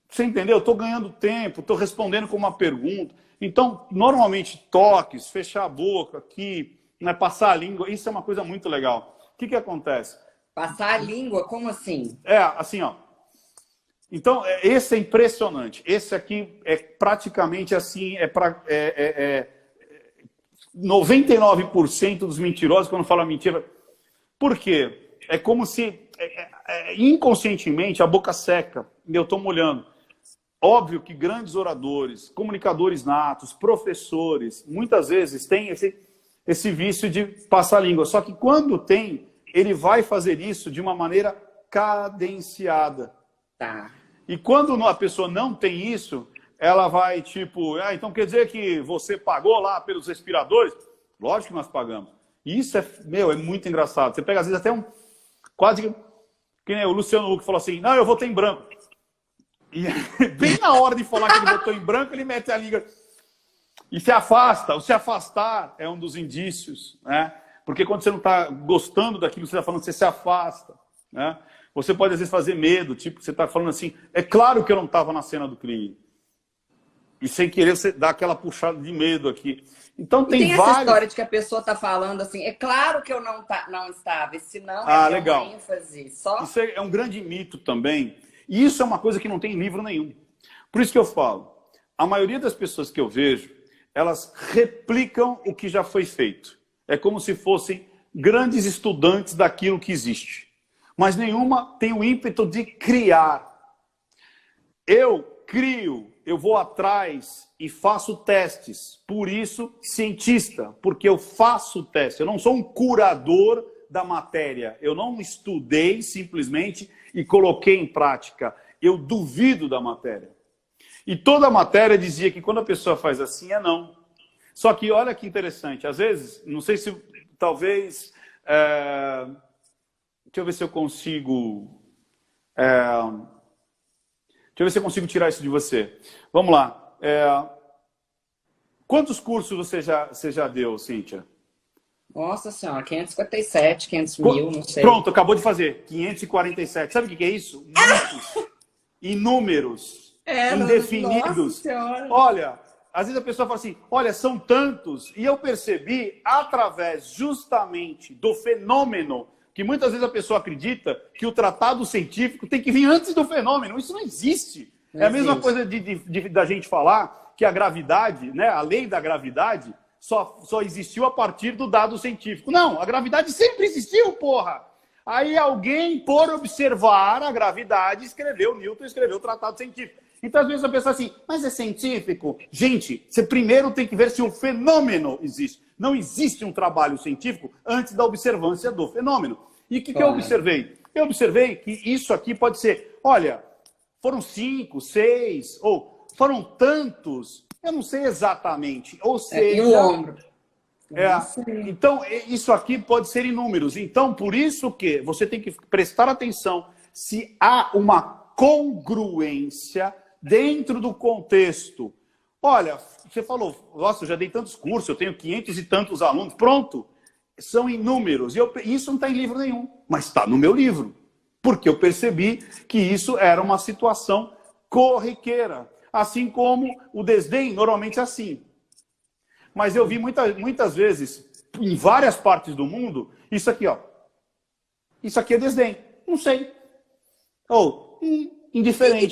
Você entendeu? Eu estou ganhando tempo, estou respondendo com uma pergunta. Então, normalmente, toques, fechar a boca aqui, né, passar a língua, isso é uma coisa muito legal. O que acontece? Passar a língua? Como assim? Assim, ó. Então, esse é impressionante. Esse aqui é praticamente assim, 99% dos mentirosos, quando falam mentira. Por quê? É como se, inconscientemente, a boca seca, eu estou molhando. Óbvio que grandes oradores, comunicadores natos, professores, muitas vezes têm esse vício de passar a língua. Só que quando tem, ele vai fazer isso de uma maneira cadenciada. Tá. E quando a pessoa não tem isso, ela vai tipo, então quer dizer que você pagou lá pelos respiradores? Lógico que nós pagamos. E isso é muito engraçado. Você pega às vezes até quase que nem o Luciano Huck falou assim, não, eu votei em branco. E bem na hora de falar que ele votou em branco, ele mete a língua e se afasta. O se afastar é um dos indícios, né? Porque quando você não está gostando daquilo que você está falando, você se afasta, né? Você pode, às vezes, fazer medo, tipo, você está falando assim, é claro que eu não estava na cena do crime. E sem querer, você dá aquela puxada de medo aqui. Então, tem vários... essa história de que a pessoa está falando assim, é claro que eu não estava, senão é legal. Uma ênfase. Só... Isso é um grande mito também. E isso é uma coisa que não tem em livro nenhum. Por isso que eu falo, a maioria das pessoas que eu vejo, elas replicam o que já foi feito. É como se fossem grandes estudantes daquilo que existe. Mas nenhuma tem o ímpeto de criar. Eu crio, eu vou atrás e faço testes. Por isso, cientista, porque eu faço testes. Eu não sou um curador da matéria. Eu não estudei simplesmente e coloquei em prática. Eu duvido da matéria. E toda a matéria dizia que quando a pessoa faz assim, é não. Só que olha que interessante. Às vezes, não sei se talvez... Deixa eu ver se eu consigo... Deixa eu ver se eu consigo tirar isso de você. Vamos lá. Quantos cursos você já deu, Cíntia? Nossa senhora, 557, 500 mil, não sei. Pronto, acabou de fazer. 547. Sabe o que é isso? Muitos. Inúmeros. Indefinidos. Nossa senhora. Olha, às vezes a pessoa fala assim, olha, são tantos. E eu percebi, através justamente do fenômeno, que muitas vezes a pessoa acredita que o tratado científico tem que vir antes do fenômeno. Isso não existe. Não é a mesma existe. coisa da gente falar que a gravidade, né, a lei da gravidade, só existiu a partir do dado científico. Não, a gravidade sempre existiu, porra! Aí alguém, por observar a gravidade, Newton escreveu o tratado científico. Então, às vezes, a pessoa assim, mas é científico? Gente, você primeiro tem que ver se o fenômeno existe. Não existe um trabalho científico antes da observância do fenômeno. E o que eu observei? Eu observei que isso aqui pode ser, olha, foram 5, 6, ou foram tantos, eu não sei exatamente. Ou seja... E o ombro? Então, isso aqui pode ser inúmeros. Então, por isso que você tem que prestar atenção se há uma congruência dentro do contexto. Olha, você falou, nossa, eu já dei tantos cursos, eu tenho 500 e tantos alunos. Pronto, são inúmeros. E isso não está em livro nenhum, mas está no meu livro. Porque eu percebi que isso era uma situação corriqueira. Assim como o desdém, normalmente é assim. Mas eu vi muitas vezes, em várias partes do mundo, isso aqui, ó. Isso aqui é desdém. Não sei. Ou indiferente.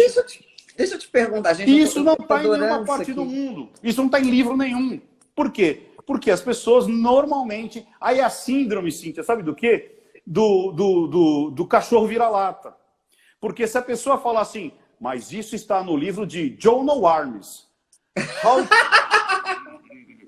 Deixa eu te perguntar, gente. Isso não está em nenhuma parte do mundo. Isso não está em livro nenhum. Por quê? Porque as pessoas normalmente... Aí a síndrome, Cíntia, sabe do quê? Do cachorro vira-lata. Porque se a pessoa falar assim, mas isso está no livro de John No Arms.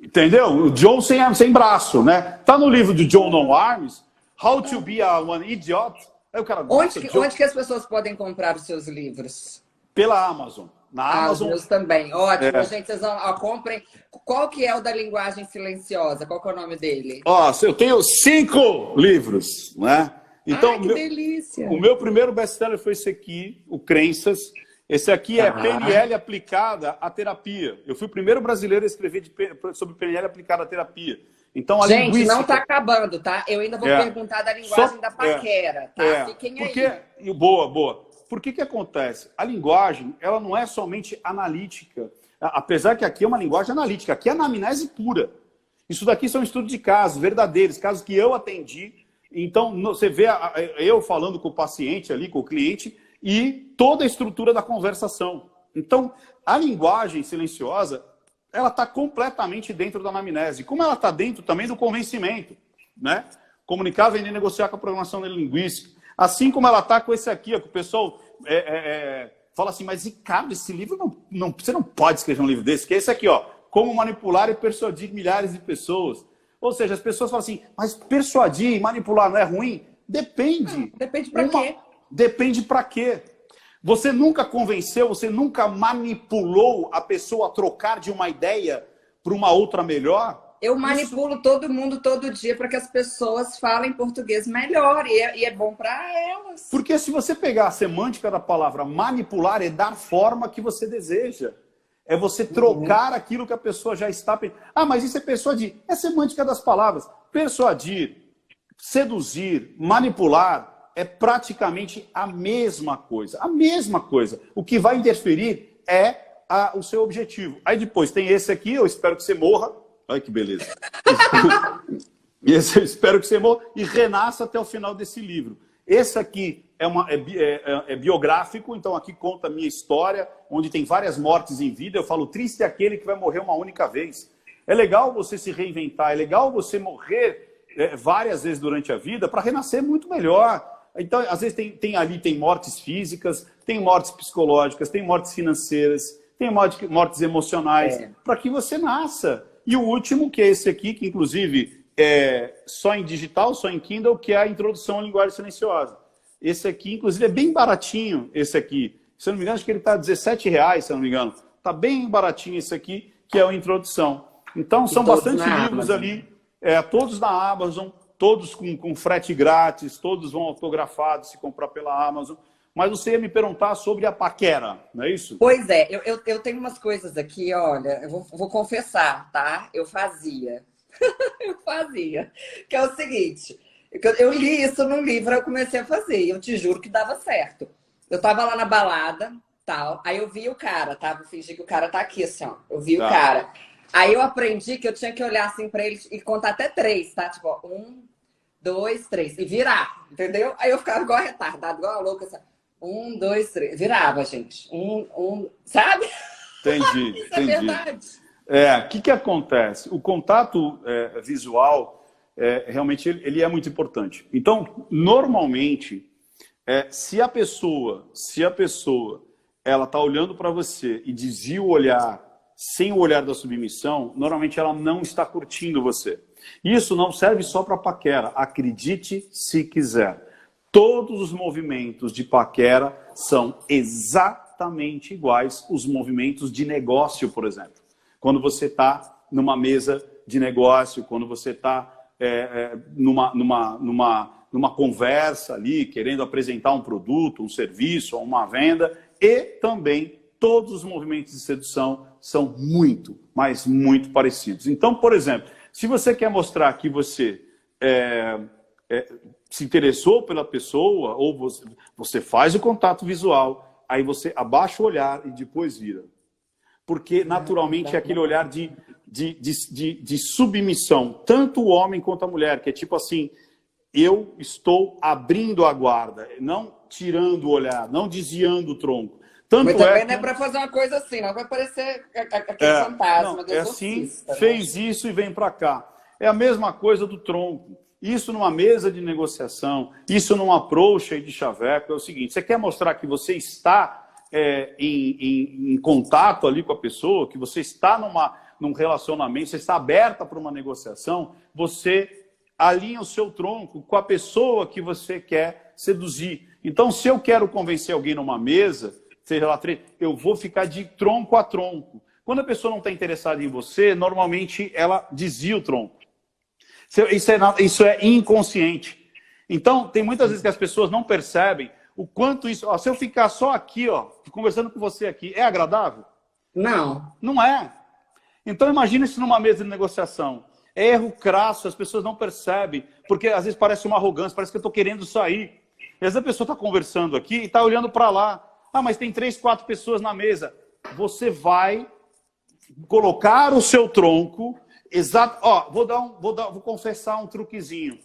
Entendeu? O John sem braço, né? Tá no livro de John No Arms, How to be one idiot. Aí o cara onde que as pessoas podem comprar os seus livros? Pela Amazon. Na Amazon. Os meus também. Ótimo, gente. Vocês comprem. Qual que é o da linguagem silenciosa? Qual que é o nome dele? Eu tenho 5 livros, né? Então, que delícia! O meu primeiro best-seller foi esse aqui, o Crenças. Esse aqui é PNL aplicada à terapia. Eu fui o primeiro brasileiro a escrever sobre PNL aplicada à terapia. Então, a gente, linguística... não está acabando, tá? Eu ainda vou perguntar da linguagem da paquera, tá? Fiquem aí. Boa. Por que acontece? A linguagem, ela não é somente analítica. Apesar que aqui é uma linguagem analítica. Aqui é anamnese pura. Isso daqui são estudos de casos verdadeiros, casos que eu atendi. Então, você vê eu falando com o paciente ali, com o cliente, e toda a estrutura da conversação. Então, a linguagem silenciosa, ela está completamente dentro da anamnese. Como ela está dentro também do convencimento, né? Comunicar, vender e negociar com a programação neurolinguística. Assim como ela está com esse aqui, ó, que o pessoal fala assim, mas Ricardo, esse livro, você não pode escrever um livro desse, que é esse aqui, ó, Como Manipular e Persuadir Milhares de Pessoas. Ou seja, as pessoas falam assim, mas persuadir e manipular não é ruim? Depende. Depende para quê? Depende para quê. Você nunca convenceu, você nunca manipulou a pessoa a trocar de uma ideia para uma outra melhor? Eu manipulo todo mundo todo dia para que as pessoas falem português melhor e é bom para elas. Porque se você pegar a semântica da palavra manipular, é dar forma que você deseja. É você trocar aquilo que a pessoa já está pensando. Ah, mas isso é persuadir. É semântica das palavras. Persuadir, seduzir, manipular é praticamente a mesma coisa. A mesma coisa. O que vai interferir é o seu objetivo. Aí depois tem esse aqui, eu espero que você morra. Olha que beleza. Esse eu espero que você morra e renasça até o final desse livro. Esse aqui é biográfico, então aqui conta a minha história, onde tem várias mortes em vida. Eu falo, triste é aquele que vai morrer uma única vez. É legal você se reinventar, é legal você morrer várias vezes durante a vida para renascer muito melhor. Então, às vezes tem mortes físicas, tem mortes psicológicas, tem mortes financeiras, tem mortes emocionais, para que você nasça. E o último, que é esse aqui, que inclusive é só em digital, só em Kindle, que é a Introdução à Linguagem Silenciosa. Esse aqui, inclusive, é bem baratinho, esse aqui. Se eu não me engano, acho que ele está R$17, se eu não me engano. Está bem baratinho esse aqui, que é a Introdução. Então, são bastante livros ali, todos na Amazon, todos com frete grátis, todos vão autografados se comprar pela Amazon. Mas você ia me perguntar sobre a paquera, não é isso? Pois é, eu tenho umas coisas aqui, olha, eu vou confessar, tá? Eu fazia. Eu fazia. Que é o seguinte, eu li isso num livro, eu comecei a fazer, e eu te juro que dava certo. Eu tava lá na balada, tal, aí eu vi o cara, tá? Vou fingir que o cara tá aqui, assim, ó. Eu vi o cara. Aí eu aprendi que eu tinha que olhar assim pra ele e contar até 3, tá? Tipo, ó, 1, 2, 3. E virar, entendeu? Aí eu ficava igual a retardada, igual a louca, assim. 1, 2, 3. Virava, gente. Sabe? Entendi, Isso é verdade. O que acontece? O contato visual, realmente, ele é muito importante. Então, normalmente, se a pessoa ela está olhando para você e desvia o olhar sem o olhar da submissão, normalmente ela não está curtindo você. Isso não serve só para paquera. Acredite se quiser. Todos os movimentos de paquera são exatamente iguais aos movimentos de negócio, por exemplo. Quando você está numa mesa de negócio, quando você está numa conversa ali, querendo apresentar um produto, um serviço, uma venda, e também todos os movimentos de sedução são muito, mas muito parecidos. Então, por exemplo, se você quer mostrar que você se interessou pela pessoa, ou você faz o contato visual, aí você abaixa o olhar e depois vira. Porque, naturalmente, é aquele olhar de submissão, tanto o homem quanto a mulher, que é tipo assim, eu estou abrindo a guarda, não tirando o olhar, não desviando o tronco. Tanto Mas também é não é para fazer uma coisa assim, não vai parecer aquele fantasma do exorcista. Assim, fez isso e vem para cá. É a mesma coisa do tronco. Isso numa mesa de negociação, isso num approach aí de chaveco, é o seguinte, você quer mostrar que você está em contato ali com a pessoa, que você está num relacionamento, você está aberta para uma negociação, você alinha o seu tronco com a pessoa que você quer seduzir. Então, se eu quero convencer alguém numa mesa, seja lá, eu vou ficar de tronco a tronco. Quando a pessoa não está interessada em você, normalmente ela desvia o tronco. Isso é inconsciente. Então, tem muitas vezes que as pessoas não percebem o quanto isso... Ó, se eu ficar só aqui, ó, conversando com você aqui, é agradável? Não. Não é. Então, imagina isso numa mesa de negociação. É erro crasso, as pessoas não percebem, porque às vezes parece uma arrogância, parece que eu estou querendo sair. E às vezes a pessoa está conversando aqui e está olhando para lá. Ah, mas tem 3, 4 pessoas na mesa. Você vai colocar o seu tronco... Exato. Ó, vou confessar um truquezinho.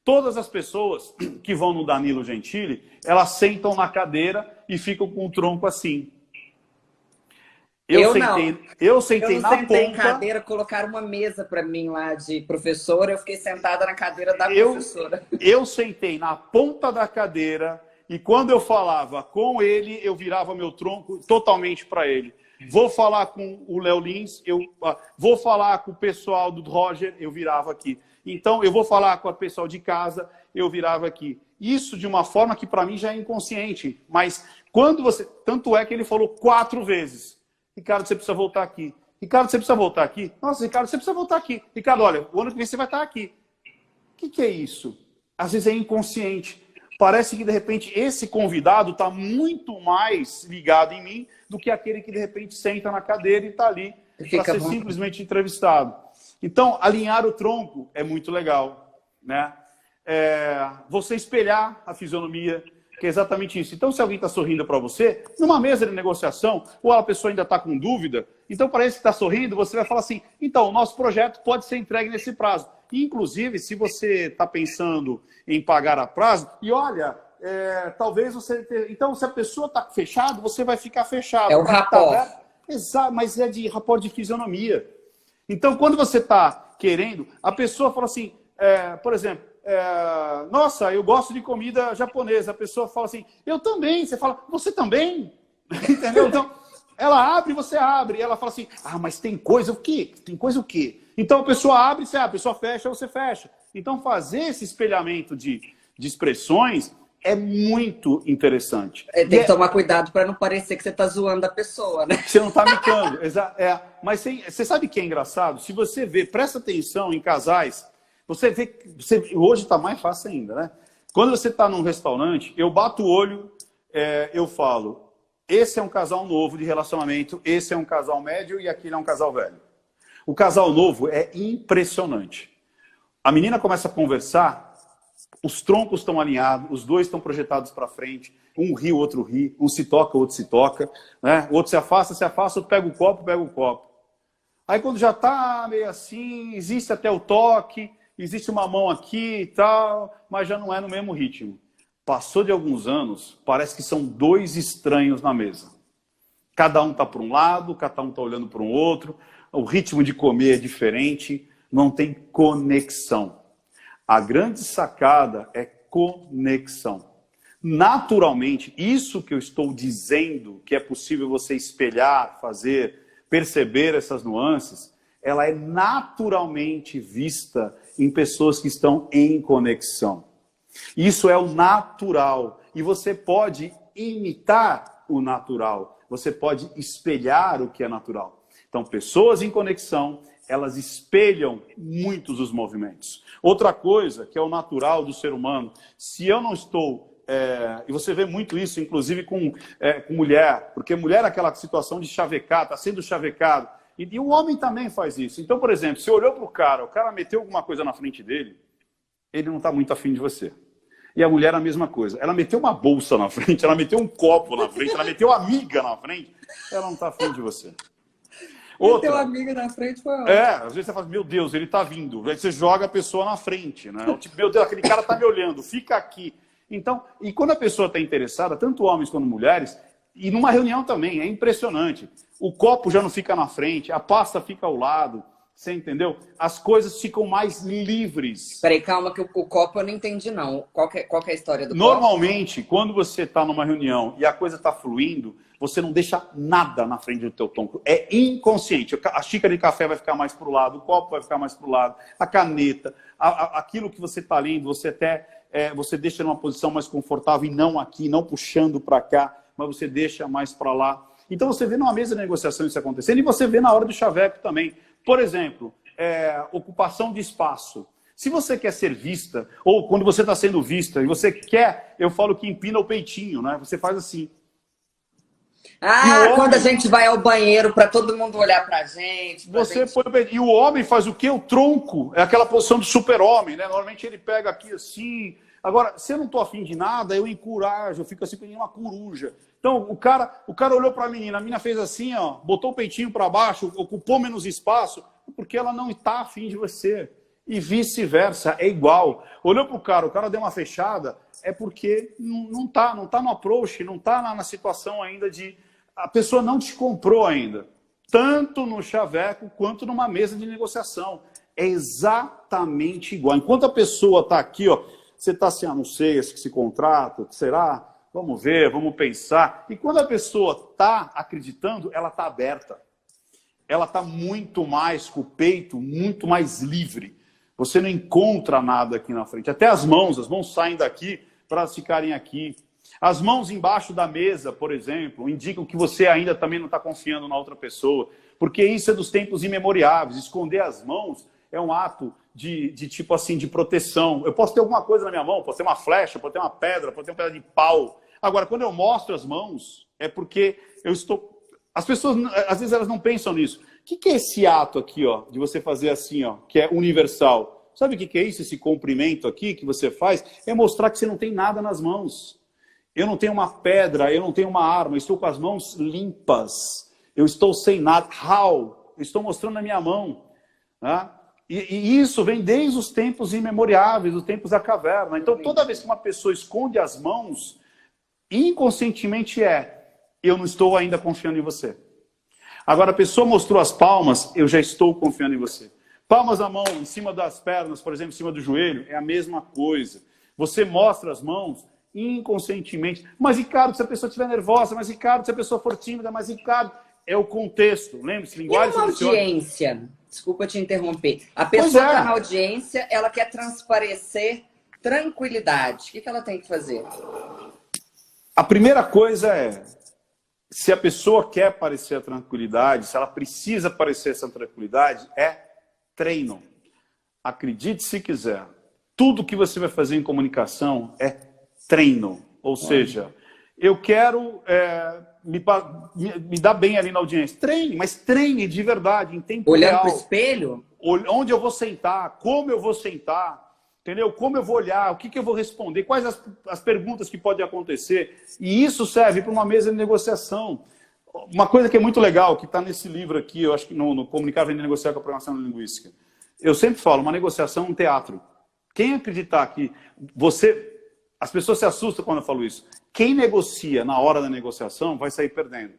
Todas as pessoas que vão no Danilo Gentili, elas sentam na cadeira e ficam com o tronco assim. Eu sentei na ponta. Em cadeira, colocaram uma mesa para mim lá de professora, eu fiquei sentada na cadeira da professora. Eu sentei na ponta da cadeira e quando eu falava com ele, eu virava meu tronco totalmente para ele. Vou falar com o Léo Lins, vou falar com o pessoal do Roger, eu virava aqui. Então, eu vou falar com o pessoal de casa, eu virava aqui. Isso de uma forma que para mim já é inconsciente. Mas quando você... Tanto é que ele falou 4 vezes. Ricardo, você precisa voltar aqui. Ricardo, você precisa voltar aqui. Nossa, Ricardo, você precisa voltar aqui. Ricardo, olha, o ano que vem você vai estar aqui. O que é isso? Às vezes é inconsciente. Parece que, de repente, esse convidado está muito mais ligado em mim do que aquele que, de repente, senta na cadeira e está ali para ser simplesmente entrevistado. Então, alinhar o tronco é muito legal, né? Você espelhar a fisionomia, que é exatamente isso. Então, se alguém está sorrindo para você, numa mesa de negociação, ou a pessoa ainda está com dúvida, então, para esse que está sorrindo, você vai falar assim, então, o nosso projeto pode ser entregue nesse prazo. Inclusive, se você está pensando em pagar a prazo, e olha, talvez você... Então, se a pessoa está fechada, você vai ficar fechado. É o rapport. Exato, mas é de rapport de fisionomia. Então, quando você está querendo, a pessoa fala assim, por exemplo, nossa, eu gosto de comida japonesa. A pessoa fala assim, eu também. Você fala, você também? Entendeu? Então, ela abre, você abre. E ela fala assim, ah, mas tem coisa o quê? Tem coisa o quê? Então, a pessoa abre, a pessoa fecha, você fecha. Então, fazer esse espelhamento de expressões é muito interessante. Tem que tomar cuidado para não parecer que você está zoando a pessoa, né? Você não está micando. Mas você sabe o que é engraçado? Se você vê, presta atenção em casais, você vê... hoje está mais fácil ainda, né? Quando você está num restaurante, eu bato o olho, eu falo, esse é um casal novo de relacionamento, esse é um casal médio e aquele é um casal velho. O casal novo é impressionante. A menina começa a conversar, os troncos estão alinhados, os dois estão projetados para frente, um ri, o outro ri, um se toca, o outro se toca, né? O outro se afasta, o outro pega o copo. Aí quando já está meio assim, existe até o toque, existe uma mão aqui e tal, mas já não é no mesmo ritmo. Passou de alguns anos, parece que são 2 estranhos na mesa. Cada um está para um lado, cada um está olhando para um outro, o ritmo de comer é diferente, não tem conexão. A grande sacada é conexão. Naturalmente, isso que eu estou dizendo, que é possível você espelhar, fazer, perceber essas nuances, ela é naturalmente vista em pessoas que estão em conexão. Isso é o natural. E você pode imitar o natural. Você pode espelhar o que é natural. Então, pessoas em conexão, elas espelham muitos os movimentos. Outra coisa, que é o natural do ser humano, se eu não estou... e você vê muito isso, inclusive com mulher, porque mulher é aquela situação de chavecar, está sendo chavecado. E o homem também faz isso. Então, por exemplo, se olhou para o cara meteu alguma coisa na frente dele, ele não está muito afim de você. E a mulher a mesma coisa. Ela meteu uma bolsa na frente, ela meteu um copo na frente, ela meteu amiga na frente, ela não está afim de você. O teu amigo na frente foi ótimo. Às vezes você fala, meu Deus, ele tá vindo. Aí você joga a pessoa na frente, né? Tipo, meu Deus, aquele cara tá me olhando, fica aqui. Então, e quando a pessoa está interessada, tanto homens quanto mulheres, e numa reunião também, é impressionante. O copo já não fica na frente, a pasta fica ao lado, você entendeu? As coisas ficam mais livres. Peraí, calma, que o copo eu não entendi, não. Qual que é a história do Normalmente, quando você está numa reunião e a coisa está fluindo, você não deixa nada na frente do teu tom. É inconsciente. A xícara de café vai ficar mais para o lado, o copo vai ficar mais para o lado, a caneta, aquilo que você está lendo, você você deixa numa posição mais confortável e não aqui, não puxando para cá, mas você deixa mais para lá. Então você vê numa mesa de negociação isso acontecendo e você vê na hora do chaveco também. Por exemplo, ocupação de espaço. Se você quer ser vista, ou quando você está sendo vista, e você quer, eu falo que empina o peitinho, né? Você faz assim. Quando a gente vai ao banheiro para todo mundo olhar pra gente. E o homem faz o quê? O tronco. É aquela posição do super-homem, né? Normalmente ele pega aqui assim. Agora, se eu não tô afim de nada, eu encorajo, eu fico assim, como uma coruja. Então, o cara olhou para a menina fez assim, ó, botou o peitinho para baixo, ocupou menos espaço, porque ela não está afim de você. E vice-versa, é igual. Olhou para o cara deu uma fechada, é porque não tá no approach, não está na situação ainda de... A pessoa não te comprou ainda. Tanto no chaveco quanto numa mesa de negociação. É exatamente igual. Enquanto a pessoa está aqui, ó, você está assim, não sei, esse contrato, será? Vamos ver, vamos pensar. E quando a pessoa está acreditando, ela está aberta. Ela está muito mais com o peito, muito mais livre. Você não encontra nada aqui na frente. Até as mãos saem daqui para ficarem aqui. As mãos embaixo da mesa, por exemplo, indicam que você ainda também não está confiando na outra pessoa. Porque isso é dos tempos imemoriáveis. Esconder as mãos é um ato de tipo assim, de proteção. Eu posso ter alguma coisa na minha mão, posso ter uma flecha, posso ter uma pedra, posso ter um pedaço de pau. Agora, quando eu mostro as mãos, é porque eu estou... As pessoas, às vezes, elas não pensam nisso. O que é esse ato aqui, ó, de você fazer assim, ó, que é universal? Sabe o que é isso, esse cumprimento aqui que você faz? É mostrar que você não tem nada nas mãos. Eu não tenho uma pedra, eu não tenho uma arma, eu estou com as mãos limpas. Eu estou sem nada. How? Eu estou mostrando a minha mão. Né? E isso vem desde os tempos imemoriáveis, os tempos da caverna. Então, toda vez que uma pessoa esconde as mãos, inconscientemente eu não estou ainda confiando em você. Agora, a pessoa mostrou as palmas, eu já estou confiando em você. Palmas da mão, em cima das pernas, por exemplo, em cima do joelho, é a mesma coisa. Você mostra as mãos inconscientemente. Mas, Ricardo, se a pessoa estiver nervosa, mas, Ricardo, se a pessoa for tímida, mas, Ricardo, é o contexto. Lembre-se, linguagem... E uma audiência? Desculpa te interromper. A pessoa está na audiência, ela quer transparecer tranquilidade. O que ela tem que fazer? A primeira coisa é, se a pessoa quer parecer a tranquilidade, se ela precisa parecer essa tranquilidade, é treino. Acredite se quiser. Tudo que você vai fazer em comunicação é treino. Ou seja, eu quero me dar bem ali na audiência. Treine, mas treine de verdade, em tempo real. Olhando para o espelho? Onde eu vou sentar, como eu vou sentar. Entendeu? Como eu vou olhar, o que eu vou responder, quais as perguntas que podem acontecer. E isso serve para uma mesa de negociação. Uma coisa que é muito legal, que está nesse livro aqui, eu acho que no Comunicar, Vender e Negociar com a Programação Linguística. Eu sempre falo, uma negociação é um teatro. Quem acreditar que você... As pessoas se assustam quando eu falo isso. Quem negocia na hora da negociação vai sair perdendo.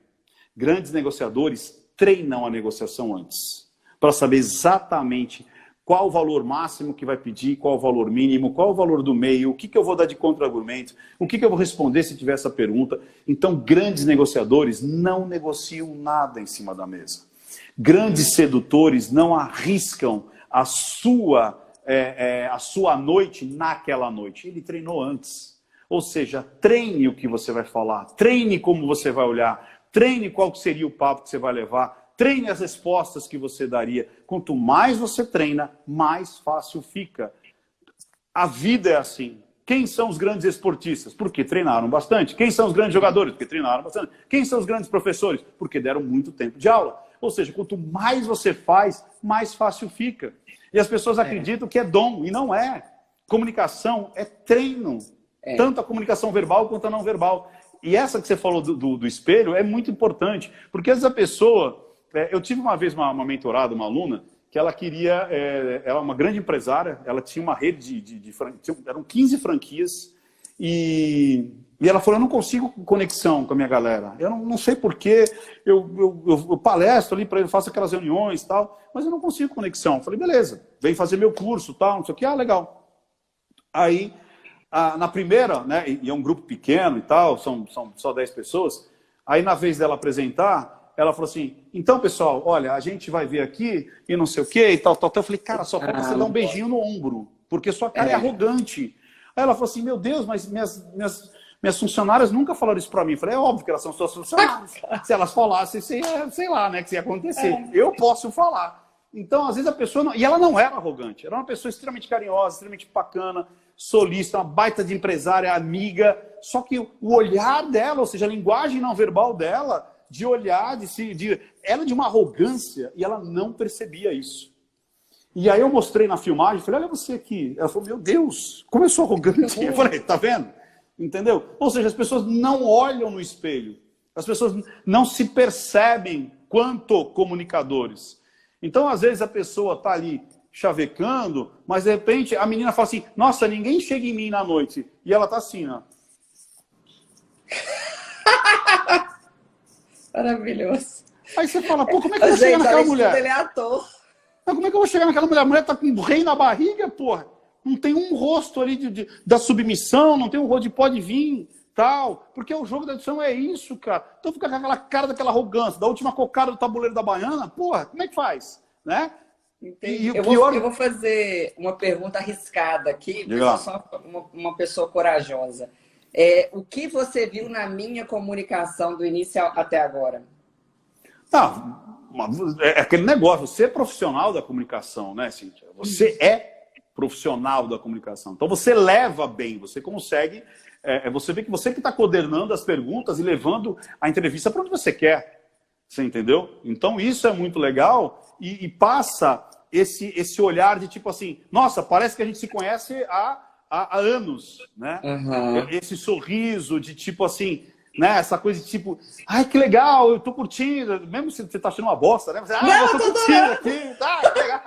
Grandes negociadores treinam a negociação antes, para saber exatamente... Qual o valor máximo que vai pedir, qual o valor mínimo, qual o valor do meio, o que eu vou dar de contra-argumento, o que eu vou responder se tiver essa pergunta. Então, grandes negociadores não negociam nada em cima da mesa. Grandes sedutores não arriscam a sua noite naquela noite. Ele treinou antes. Ou seja, treine o que você vai falar, treine como você vai olhar, treine qual seria o papo que você vai levar. Treine as respostas que você daria. Quanto mais você treina, mais fácil fica. A vida é assim. Quem são os grandes esportistas? Porque treinaram bastante. Quem são os grandes jogadores? Porque treinaram bastante. Quem são os grandes professores? Porque deram muito tempo de aula. Ou seja, quanto mais você faz, mais fácil fica. E as pessoas acreditam que é dom, e não é. Comunicação é treino. Tanto a comunicação verbal quanto a não verbal. E essa que você falou do espelho é muito importante. Porque às vezes a pessoa... eu tive uma vez uma mentorada, uma aluna, que ela queria, ela é uma grande empresária, ela tinha uma rede de franquias, eram 15 franquias, e ela falou, eu não consigo conexão com a minha galera, eu não sei porquê, eu palestro ali para ele, faço aquelas reuniões e tal, mas eu não consigo conexão. Eu falei, beleza, vem fazer meu curso tal, não sei o que, legal. Aí, na primeira, né, e é um grupo pequeno e tal, são só 10 pessoas, aí na vez dela apresentar, ela falou assim, então pessoal, olha, a gente vai ver aqui e não sei o que e tal. Eu falei, cara, só falta você dar um beijinho no ombro, porque sua cara é arrogante. Aí ela falou assim, meu Deus, mas minhas funcionárias nunca falaram isso pra mim. Eu falei, é óbvio que elas são suas funcionárias. Se elas falassem, sei lá, né, que isso ia acontecer. Eu posso falar. Então, às vezes a pessoa... Não... E ela não era arrogante, era uma pessoa extremamente carinhosa, extremamente bacana, solista, uma baita de empresária, amiga. Só que o olhar dela, ou seja, a linguagem não verbal dela, de olhar, ela de uma arrogância, e ela não percebia isso. E aí eu mostrei na filmagem, falei, olha você aqui. Ela falou, meu Deus, como eu sou arrogante. Eu falei, tá vendo? Entendeu? Ou seja, as pessoas não olham no espelho. As pessoas não se percebem quanto comunicadores. Então, às vezes, a pessoa tá ali chavecando, mas de repente a menina fala assim, nossa, ninguém chega em mim na noite. E ela tá assim, ó. Maravilhoso. Aí você fala, pô, como é que eu vou chegar naquela mulher? Ele é ator. Mas como é que eu vou chegar naquela mulher? A mulher tá com um rei na barriga, porra. Não tem um rosto ali da submissão, não tem um rosto de pode vir, tal. Porque o jogo da edição é isso, cara. Então fica com aquela cara daquela arrogância, da última cocada do tabuleiro da baiana, porra, como é que faz? Né? E eu vou fazer uma pergunta arriscada aqui, porque eu sou uma pessoa corajosa. O que você viu na minha comunicação do início até agora? É aquele negócio, você é profissional da comunicação, né, Cíntia? Você é profissional da comunicação. Então você leva bem, você consegue, você vê que você que está coordenando as perguntas e levando a entrevista para onde você quer. Você entendeu? Então isso é muito legal e passa esse olhar de tipo assim, nossa, parece que a gente se conhece há anos, né? Uhum. Esse sorriso de tipo assim, né? Essa coisa de tipo, ai, que legal, eu tô curtindo, mesmo se você tá achando uma bosta, né? Você, eu tô curtindo aqui, tá, que legal.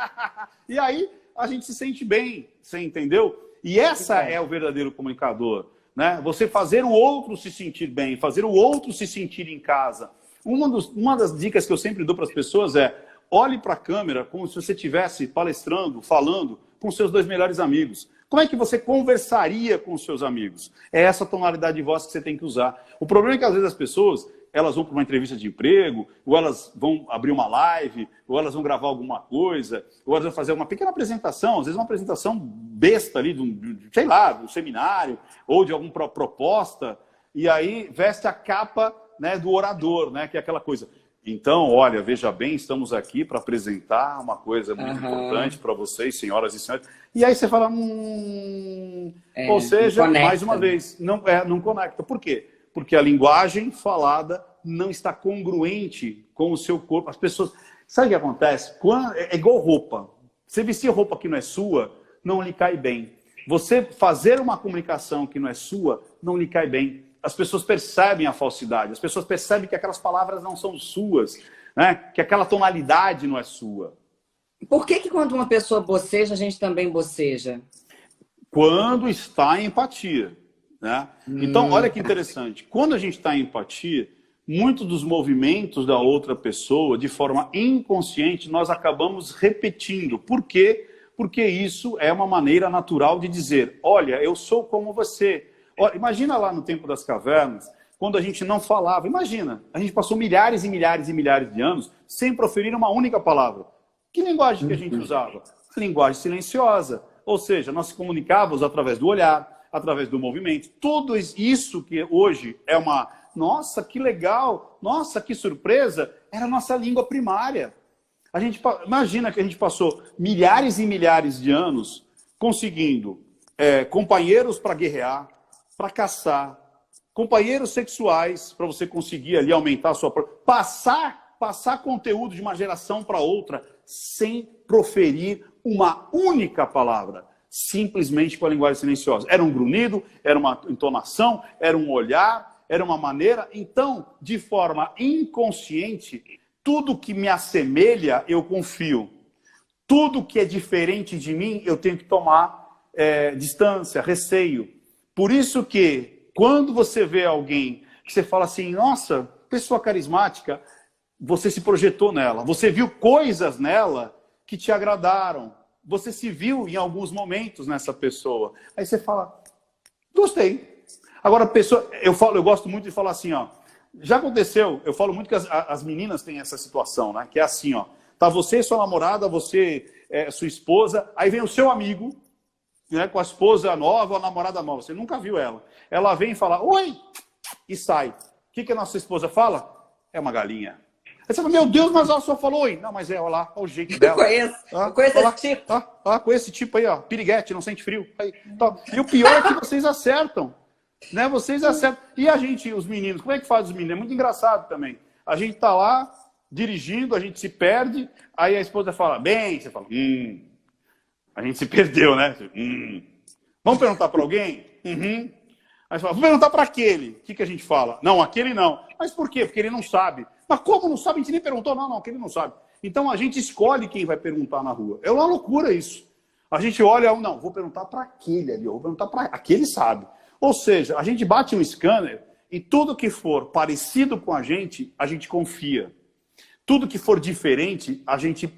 E aí a gente se sente bem, você entendeu? E essa é o verdadeiro comunicador, né? Você fazer o outro se sentir bem, fazer o outro se sentir em casa. Uma das dicas que eu sempre dou para as pessoas é, olhe para a câmera como se você estivesse palestrando, falando com seus 2 melhores amigos. Como é que você conversaria com os seus amigos? É essa tonalidade de voz que você tem que usar. O problema é que às vezes as pessoas, elas vão para uma entrevista de emprego, ou elas vão abrir uma live, ou elas vão gravar alguma coisa, ou elas vão fazer uma pequena apresentação, às vezes uma apresentação besta ali, sei lá, de um seminário, ou de alguma proposta, e aí veste a capa, né, do orador, né, que é aquela coisa. Então, olha, veja bem, estamos aqui para apresentar uma coisa muito importante para vocês, senhoras e senhores. E aí você fala, ou seja, mais uma vez, não conecta. Por quê? Porque a linguagem falada não está congruente com o seu corpo. As pessoas... Sabe o que acontece? É igual roupa. Você vestir roupa que não é sua, não lhe cai bem. Você fazer uma comunicação que não é sua, não lhe cai bem. As pessoas percebem a falsidade, as pessoas percebem que aquelas palavras não são suas, né? Que aquela tonalidade não é sua. Por que quando uma pessoa boceja, a gente também boceja? Quando está em empatia, né? Então, olha que interessante. Quando a gente está em empatia, muitos dos movimentos da outra pessoa, de forma inconsciente, nós acabamos repetindo. Por quê? Porque isso é uma maneira natural de dizer, olha, eu sou como você. Olha, imagina lá no tempo das cavernas, quando a gente não falava. Imagina, a gente passou milhares e milhares e milhares de anos sem proferir uma única palavra. Que linguagem que a gente usava? A linguagem silenciosa. Ou seja, nós se comunicávamos através do olhar, através do movimento. Tudo isso que hoje é uma... Nossa, que legal! Nossa, que surpresa! Era a nossa língua primária. Imagina que a gente passou milhares e milhares de anos conseguindo companheiros para guerrear, para caçar, companheiros sexuais para você conseguir ali aumentar a sua... Passar conteúdo de uma geração para outra sem proferir uma única palavra, simplesmente com a linguagem silenciosa. Era um grunhido, era uma entonação, era um olhar, era uma maneira. Então, de forma inconsciente, Tudo que me assemelha, eu confio. Tudo que é diferente de mim, eu tenho que tomar distância, receio. Por isso que, quando você vê alguém que você fala assim, nossa, pessoa carismática, você se projetou nela. Você viu coisas nela que te agradaram. Você se viu em alguns momentos nessa pessoa. Aí você fala, gostei. Agora, pessoa, eu gosto muito de falar assim, ó. Já aconteceu, eu falo muito que as meninas têm essa situação, né? Que é assim, ó. Tá você e sua namorada, você, sua esposa, aí vem o seu amigo, né, com a esposa nova ou a namorada nova. Você nunca viu ela. Ela vem e fala, oi, e sai. O que a nossa esposa fala? É uma galinha. Aí você fala, meu Deus, mas ela só falou oi. Não, mas olha lá, olha o jeito dela. Eu conheço esse tipo. Com esse tipo aí, ó, piriguete, não sente frio. Aí, tá. E o pior é que vocês acertam. Né? Vocês acertam. E a gente, os meninos, como é que faz os meninos? É muito engraçado também. A gente tá lá, dirigindo, a gente se perde, aí a esposa fala, bem, você fala, a gente se perdeu, né? Vamos perguntar para alguém? Aí você fala, vamos perguntar para aquele. O que a gente fala? Não, aquele não. Mas por quê? Porque ele não sabe. Mas como não sabe? A gente nem perguntou. Não, aquele não sabe. Então a gente escolhe quem vai perguntar na rua. É uma loucura isso. A gente olha, não, vou perguntar para aquele ali, vou perguntar para aquele sabe. Ou seja, a gente bate um scanner e tudo que for parecido com a gente confia. Tudo que for diferente, a gente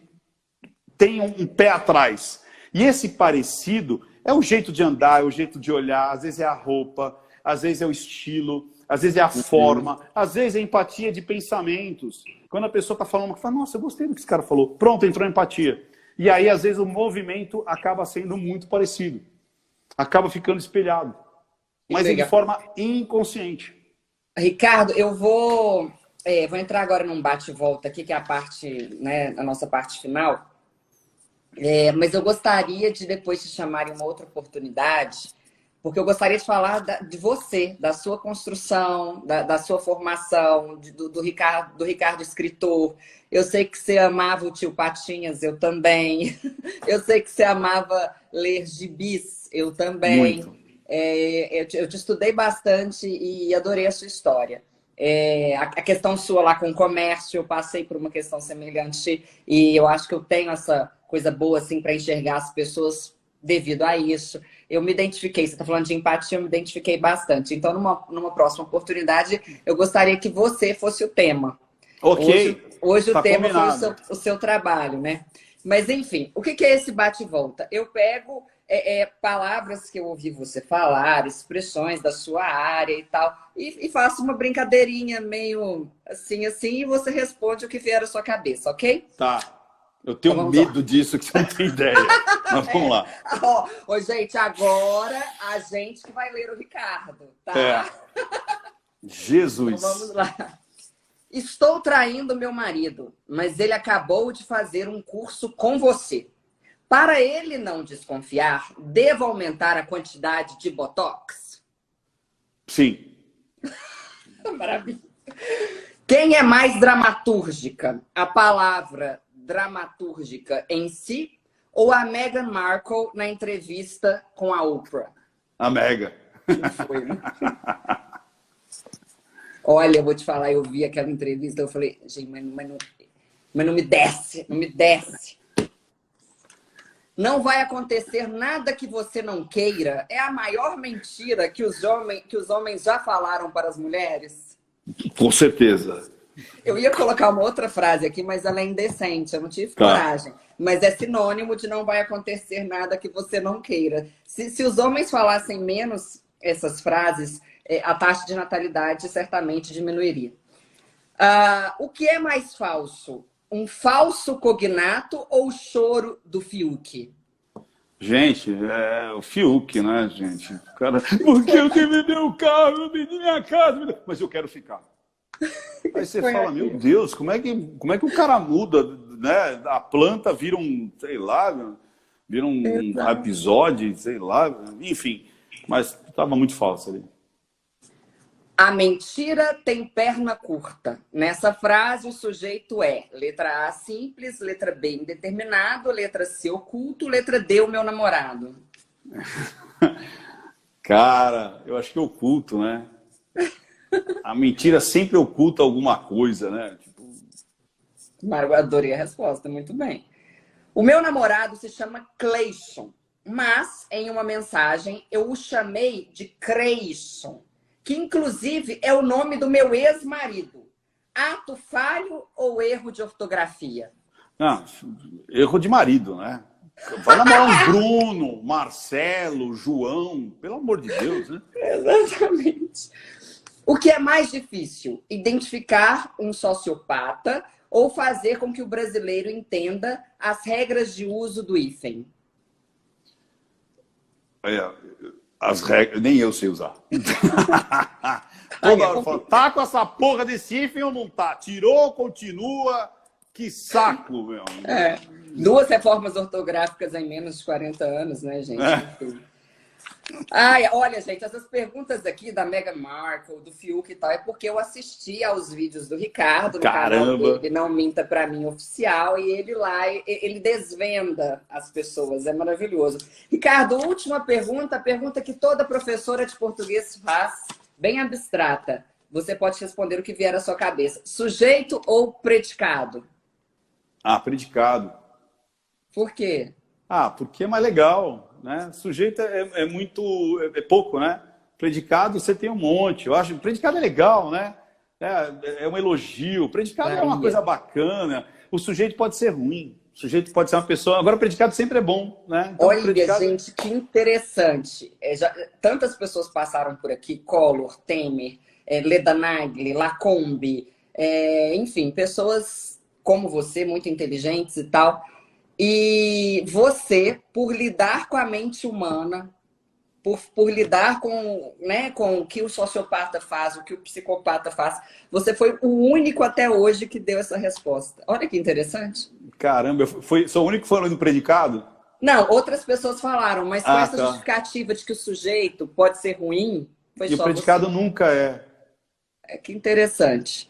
tem um pé atrás. E esse parecido é o jeito de andar, é o jeito de olhar, às vezes é a roupa, às vezes é o estilo, às vezes é a forma, às vezes é empatia de pensamentos. Quando a pessoa está falando, fala, nossa, eu gostei do que esse cara falou. Pronto, entrou empatia. E aí, às vezes, o movimento acaba sendo muito parecido. Acaba ficando espelhado. Mas de forma inconsciente. Ricardo, eu vou entrar agora num bate-volta aqui, que é a parte, né, a nossa parte final. Mas eu gostaria de depois te chamar em uma outra oportunidade, porque eu gostaria de falar de você, da sua construção, da sua formação, do Ricardo escritor. Eu sei que você amava o Tio Patinhas, eu também. Eu sei que você amava ler gibis, eu também. Muito. Eu te estudei bastante e adorei a sua história. A questão sua lá com o comércio, eu passei por uma questão semelhante e eu acho que eu tenho essa coisa boa assim para enxergar as pessoas devido a isso. Eu me identifiquei, você está falando de empatia, eu me identifiquei bastante. Então, numa próxima oportunidade, eu gostaria que você fosse o tema. Ok. Hoje tá o tema combinado. foi o seu trabalho, né? Mas, enfim, o que é esse bate-volta? Eu pego palavras que eu ouvi você falar, expressões da sua área e tal, e faço uma brincadeirinha meio assim, e você responde o que vier à sua cabeça, ok? Tá. Eu tenho Então, medo disso, que você não tem ideia. Mas vamos lá. Ô, gente, agora a gente que vai ler o Ricardo, tá? Jesus. Então, vamos lá. Estou traindo meu marido, mas ele acabou de fazer um curso com você. Para ele não desconfiar, devo aumentar a quantidade de Botox? Sim. Maravilha. Quem é mais dramatúrgica? A palavra dramatúrgica em si ou a Meghan Markle na entrevista com a Oprah? A Mega. Foi, né? Olha, eu vou te falar, eu vi aquela entrevista, eu falei, gente, mas não me desce, não me desce. Não vai acontecer nada que você não queira. É a maior mentira que os homens já falaram para as mulheres? Com certeza. Eu ia colocar uma outra frase aqui, mas ela é indecente, eu não tive coragem. Mas é sinônimo de não vai acontecer nada que você não queira. Se os homens falassem menos essas frases, a taxa de natalidade certamente diminuiria. O que é mais falso? Um falso cognato ou o choro do Fiuk? Gente, é o Fiuk, né, gente? O cara, porque eu que me deu o carro, eu vendi minha casa, mas eu quero ficar. Aí você fala, meu Deus, como é que o cara muda, né? A planta vira um, sei lá, vira um episódio, sei lá, enfim. Mas estava muito falso ali. A mentira tem perna curta. Nessa frase, o sujeito é letra A, simples, letra B, indeterminado, letra C, oculto, letra D, o meu namorado. Cara, eu acho que é oculto, né? A mentira sempre oculta alguma coisa, né? Tipo, Mas eu adorei a resposta, muito bem. O meu namorado se chama Cleison, mas em uma mensagem eu o chamei de Creison, que inclusive é o nome do meu ex-marido. Ato falho ou erro de ortografia? Não, erro de marido, né? Vai namorar um Bruno, Marcelo, João, pelo amor de Deus, né? Exatamente. O que é mais difícil? Identificar um sociopata ou fazer com que o brasileiro entenda as regras de uso do hífen? As regras, nem eu sei usar. Toda hora fala, tá com essa porra desse hífen ou não tá? Tirou, continua, que saco, meu. Duas reformas ortográficas em menos de 40 anos, né, gente? Ai, olha, gente, essas perguntas aqui da Meghan Markle, do Fiuk e tal, é porque eu assisti aos vídeos do Ricardo, no canal dele, Não Minta Pra Mim Oficial, e ele lá, ele desvenda as pessoas, é maravilhoso. Ricardo, última pergunta, a pergunta que toda professora de português faz, bem abstrata. Você pode responder o que vier à sua cabeça. Sujeito ou predicado? Predicado. Por quê? Porque é mais legal. Né? Sujeito é pouco, né? Predicado você tem um monte. Eu acho que predicado é legal, né? É um elogio. Predicado é uma coisa bacana. O sujeito pode ser ruim. O sujeito pode ser uma pessoa. Agora, predicado sempre é bom, né? Então, olha, gente, que interessante. Tantas pessoas passaram por aqui: Collor, Temer, Leda Nagli, Lacombe, enfim, pessoas como você, muito inteligentes e tal. E você, por lidar com a mente humana, por lidar com, né, com o que o sociopata faz, o que o psicopata faz, você foi o único até hoje que deu essa resposta. Olha que interessante. Caramba, sou o único que falou do predicado? Não, outras pessoas falaram, mas com essa justificativa de que o sujeito pode ser ruim, foi só o predicado você. Nunca é. Que interessante.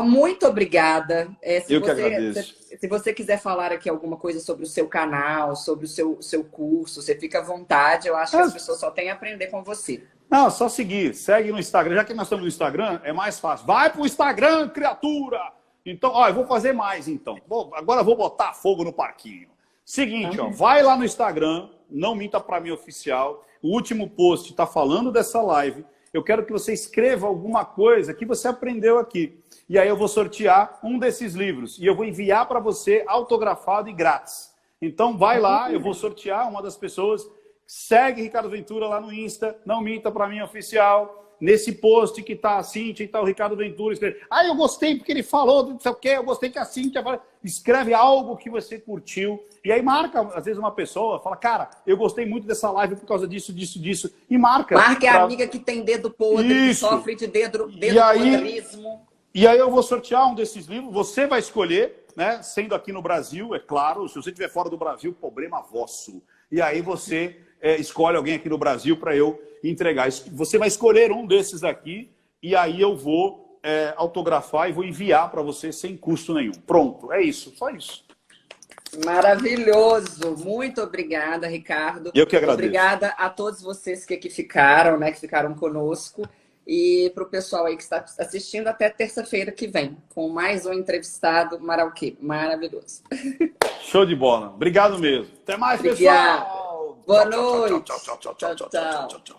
Muito obrigada. Eu que agradeço. Se você quiser falar aqui alguma coisa sobre o seu canal, sobre o seu curso, você fica à vontade. Eu acho que as pessoas só têm a aprender com você. Não, só seguir. Segue no Instagram. Já que nós estamos no Instagram, é mais fácil. Vai pro Instagram, criatura! Então, eu vou fazer mais, então. Agora eu vou botar fogo no parquinho. Seguinte, vai lá no Instagram, Não Minta Pra Mim Oficial. O último post está falando dessa live. Eu quero que você escreva alguma coisa que você aprendeu aqui. E aí eu vou sortear um desses livros. E eu vou enviar para você autografado e grátis. Então vai lá, eu vou sortear uma das pessoas. Segue Ricardo Ventura lá no Insta. Não Minta Pra Mim Oficial. Nesse post que tá a Cíntia e tá o Ricardo Ventura. Escreve, eu gostei porque ele falou, não sei o quê. Eu gostei que a Cíntia falou. Escreve algo que você curtiu. E aí marca, às vezes, uma pessoa. Fala, cara, eu gostei muito dessa live por causa disso, disso, disso. E marca. Marca a amiga que tem dedo podre, que sofre de dedo podrismo. E aí eu vou sortear um desses livros, você vai escolher, né? Sendo aqui no Brasil, é claro, se você estiver fora do Brasil, problema vosso. E aí você escolhe alguém aqui no Brasil para eu entregar. Você vai escolher um desses aqui e aí eu vou autografar e vou enviar para você sem custo nenhum. Pronto, é isso, só isso. Maravilhoso, muito obrigada, Ricardo. Eu que agradeço. Obrigada a todos vocês que aqui ficaram, né? Que ficaram conosco. E para o pessoal aí que está assistindo, até terça-feira que vem, com mais um entrevistado maravilhoso. Show de bola. Obrigado mesmo. Até mais, pessoal. Boa noite. Tchau.